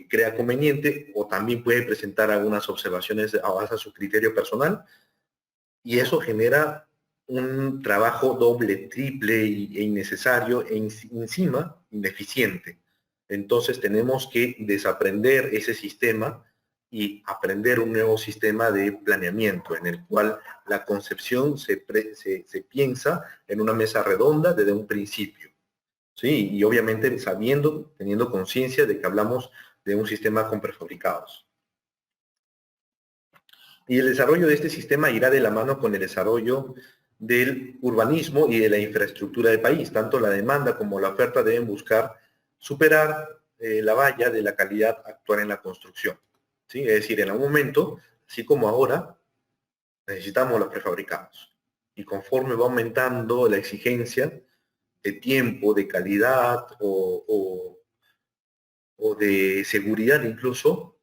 Speaker 1: crea conveniente o también puede presentar algunas observaciones a base de su criterio personal y eso genera un trabajo doble, triple e innecesario e encima ineficiente. Entonces tenemos que desaprender ese sistema y aprender un nuevo sistema de planeamiento en el cual la concepción se piensa en una mesa redonda desde un principio. ¿Sí? Y obviamente sabiendo, teniendo conciencia de que hablamos de un sistema con prefabricados. Y el desarrollo de este sistema irá de la mano con el desarrollo del urbanismo y de la infraestructura del país. Tanto la demanda como la oferta deben buscar superar la valla de la calidad actual en la construcción. ¿Sí? Es decir, en algún momento, así como ahora, necesitamos los prefabricados. Y conforme va aumentando la exigencia de tiempo, de calidad o de seguridad incluso,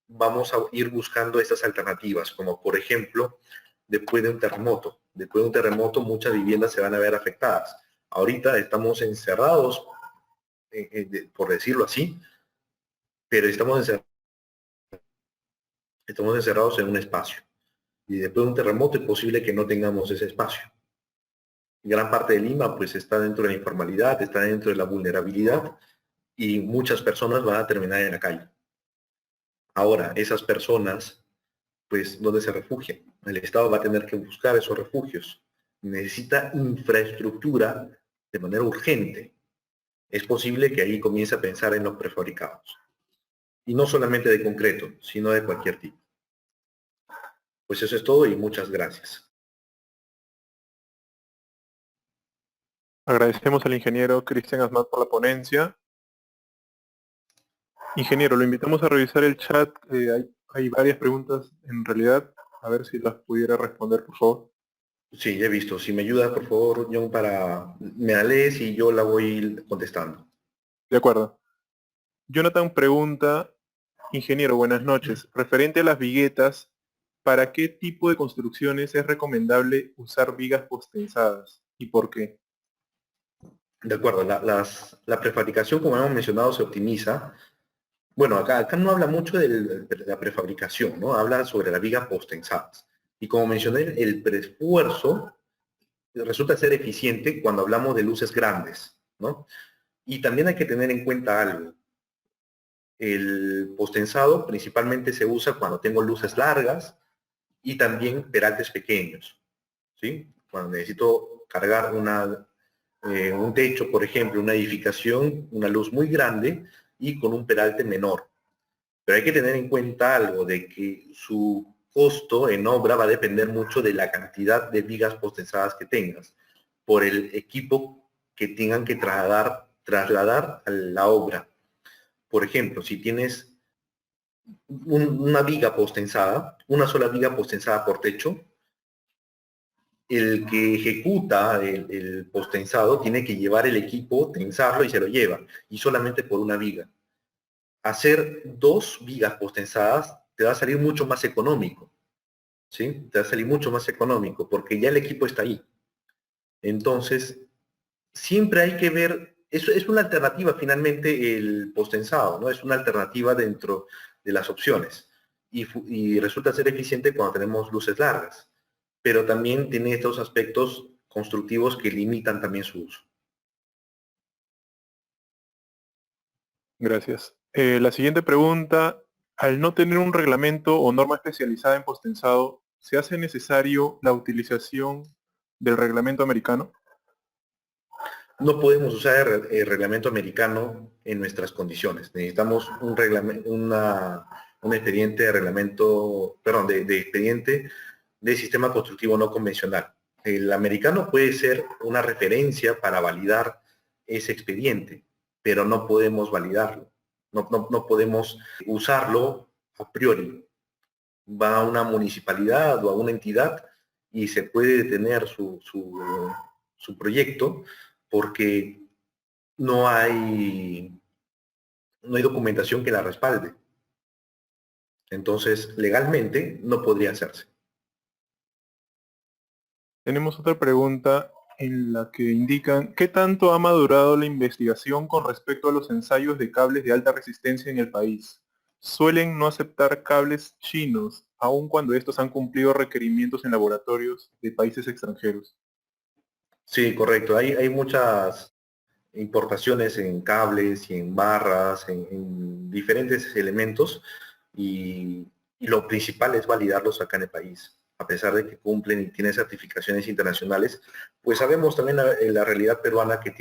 Speaker 1: vamos a ir buscando estas alternativas, como por ejemplo, después de un terremoto. Después de un terremoto muchas viviendas se van a ver afectadas. Ahorita estamos encerrados, por decirlo así, pero estamos encerrados en un espacio. Y después de un terremoto es posible que no tengamos ese espacio. Gran parte de Lima pues está dentro de la informalidad, está dentro de la vulnerabilidad y muchas personas van a terminar en la calle. Ahora, esas personas, pues, ¿dónde se refugian? El Estado va a tener que buscar esos refugios. Necesita infraestructura de manera urgente. Es posible que ahí comience a pensar en los prefabricados. Y no solamente de concreto, sino de cualquier tipo. Pues eso es todo y muchas gracias.
Speaker 2: Agradecemos al ingeniero Cristian Asmat por la ponencia. Ingeniero, lo invitamos a revisar el chat. Hay varias preguntas en realidad. A ver si las pudiera responder, por favor.
Speaker 1: Sí, he visto. Si me ayudas, por favor, John, me la lees y yo la voy contestando.
Speaker 2: De acuerdo. Jonathan pregunta, ingeniero, buenas noches. Referente a las viguetas, ¿para qué tipo de construcciones es recomendable usar vigas postensadas y por qué?
Speaker 1: De acuerdo, la prefabricación, como hemos mencionado, se optimiza. Bueno, acá no habla mucho de la prefabricación, ¿no? Habla sobre las vigas postensadas. Y como mencioné, el preesfuerzo resulta ser eficiente cuando hablamos de luces grandes, ¿no? Y también hay que tener en cuenta algo. El postensado principalmente se usa cuando tengo luces largas y también peraltes pequeños, ¿sí? Cuando necesito cargar un techo, por ejemplo, una edificación, una luz muy grande y con un peralte menor. Pero hay que tener en cuenta algo, de que su costo en obra va a depender mucho de la cantidad de vigas postensadas que tengas, por el equipo que tengan que trasladar a la obra. Por ejemplo, si tienes una viga postensada, una sola viga postensada por techo, el que ejecuta el postensado tiene que llevar el equipo, tensarlo y se lo lleva, y solamente por una viga. Hacer dos vigas postensadas te va a salir mucho más económico, ¿sí? Te va a salir mucho más económico porque ya el equipo está ahí. Entonces, siempre hay que ver, es una alternativa finalmente el postensado, ¿no? Es una alternativa dentro de las opciones y resulta ser eficiente cuando tenemos luces largas, pero también tiene estos aspectos constructivos que limitan también su uso.
Speaker 2: Gracias. La siguiente pregunta, al no tener un reglamento o norma especializada en postensado, ¿se hace necesario la utilización del reglamento americano?
Speaker 1: No podemos usar el reglamento americano en nuestras condiciones. Necesitamos un expediente de reglamento, perdón, de expediente de sistema constructivo no convencional. El americano puede ser una referencia para validar ese expediente, pero no podemos validarlo. No podemos usarlo a priori. Va a una municipalidad o a una entidad y se puede detener su proyecto porque no hay documentación que la respalde. Entonces, legalmente no podría hacerse.
Speaker 2: Tenemos otra pregunta en la que indican, ¿qué tanto ha madurado la investigación con respecto a los ensayos de cables de alta resistencia en el país? Suelen no aceptar cables chinos, aun cuando estos han cumplido requerimientos en laboratorios de países extranjeros.
Speaker 1: Sí, correcto. Hay muchas importaciones en cables y en barras, en diferentes elementos y lo principal es validarlos acá en el país. A pesar de que cumplen y tienen certificaciones internacionales, pues sabemos también la realidad peruana que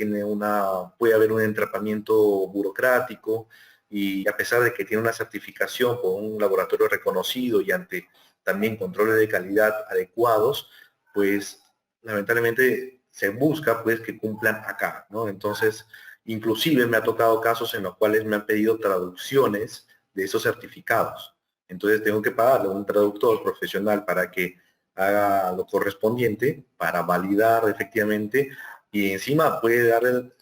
Speaker 1: puede haber un entrapamiento burocrático y a pesar de que tiene una certificación por un laboratorio reconocido y ante también controles de calidad adecuados, pues lamentablemente se busca pues que cumplan acá, ¿no? Entonces, inclusive me ha tocado casos en los cuales me han pedido traducciones de esos certificados. Entonces tengo que pagarle a un traductor profesional para que haga lo correspondiente para validar efectivamente y encima puede dar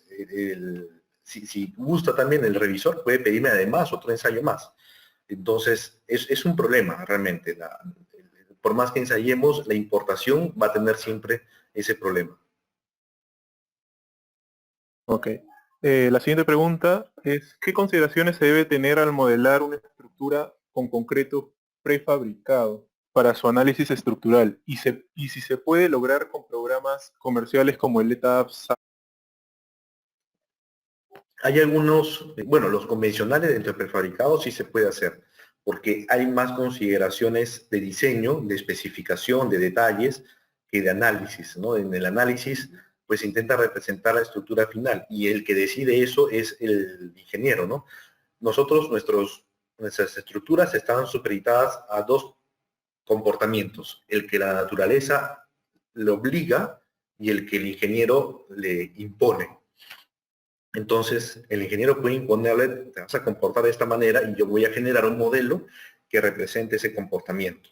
Speaker 1: si gusta también el revisor, puede pedirme además otro ensayo más. Entonces, es un problema realmente. Por más que ensayemos, la importación va a tener siempre ese problema.
Speaker 2: Ok. La siguiente pregunta es, ¿qué consideraciones se debe tener al modelar una estructura con concreto prefabricado para su análisis estructural? Y si se puede lograr con programas comerciales como el ETABS.
Speaker 1: Hay algunos, bueno, los convencionales dentro de prefabricados sí se puede hacer, porque hay más consideraciones de diseño, de especificación, de detalles, que de análisis, ¿no? En el análisis, pues se intenta representar la estructura final, y el que decide eso es el ingeniero, ¿no? Nosotros, nuestras estructuras están supeditadas a dos comportamientos, el que la naturaleza le obliga y el que el ingeniero le impone. Entonces, el ingeniero puede imponerle, te vas a comportar de esta manera y yo voy a generar un modelo que represente ese comportamiento.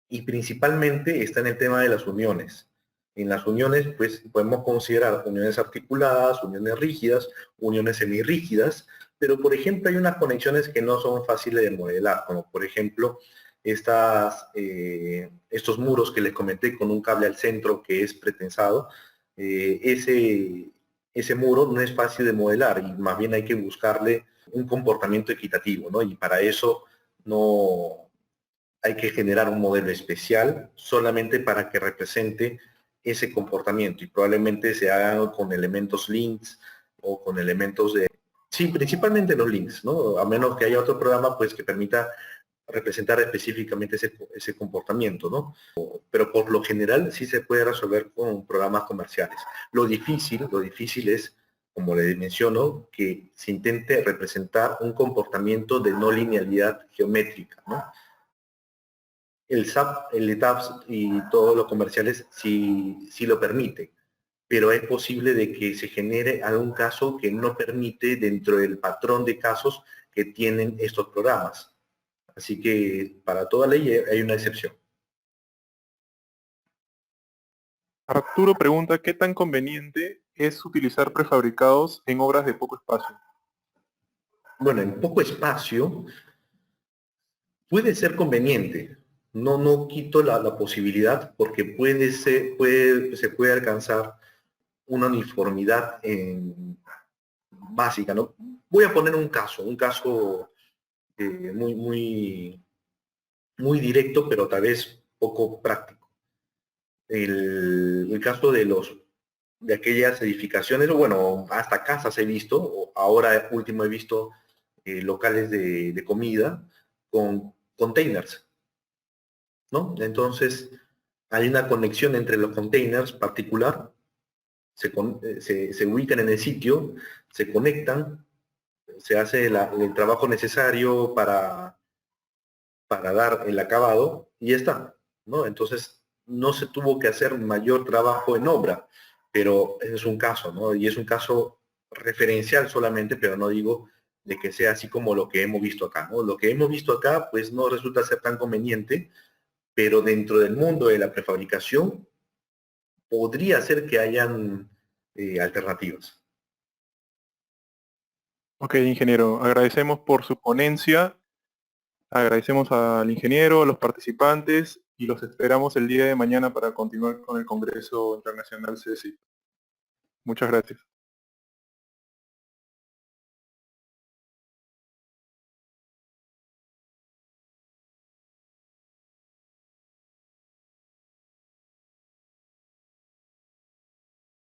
Speaker 1: Y principalmente está en el tema de las uniones. En las uniones, pues, podemos considerar uniones articuladas, uniones rígidas, uniones semirrígidas, pero, por ejemplo, hay unas conexiones que no son fáciles de modelar, como, por ejemplo, estos muros que les comenté con un cable al centro que es pretensado. Ese muro no es fácil de modelar y más bien hay que buscarle un comportamiento equitativo, ¿no? Y para eso no hay que generar un modelo especial solamente para que represente ese comportamiento y probablemente se haga con elementos links o con elementos de... Sí, principalmente los links, ¿no? A menos que haya otro programa pues que permita representar específicamente ese comportamiento, ¿no? Pero por lo general sí se puede resolver con programas comerciales. Lo difícil es, como le menciono, que se intente representar un comportamiento de no linealidad geométrica, ¿no? El SAP, el ETABS y todos los comerciales sí lo permite, pero es posible de que se genere algún caso que no permite dentro del patrón de casos que tienen estos programas. Así que para toda ley hay una excepción.
Speaker 2: Arturo pregunta, ¿qué tan conveniente es utilizar prefabricados en obras de poco espacio?
Speaker 1: Bueno, en poco espacio puede ser conveniente. No quito la posibilidad porque se puede alcanzar una uniformidad básica, ¿no? Voy a poner un caso muy directo, pero tal vez poco práctico. El caso de aquellas edificaciones, bueno, hasta casas he visto, ahora último he visto locales de comida con containers, ¿no? Entonces, hay una conexión entre los containers particular, se ubican en el sitio, se conectan, se hace el trabajo necesario para dar el acabado y ya está, ¿no? Entonces, no se tuvo que hacer mayor trabajo en obra, pero ese es un caso, ¿no? Y es un caso referencial solamente, pero no digo de que sea así como lo que hemos visto acá, ¿no? Lo que hemos visto acá, pues no resulta ser tan conveniente, pero dentro del mundo de la prefabricación podría ser que hayan alternativas.
Speaker 2: Ok, ingeniero, agradecemos por su ponencia, agradecemos al ingeniero, a los participantes y los esperamos el día de mañana para continuar con el Congreso Internacional CSI. Muchas gracias.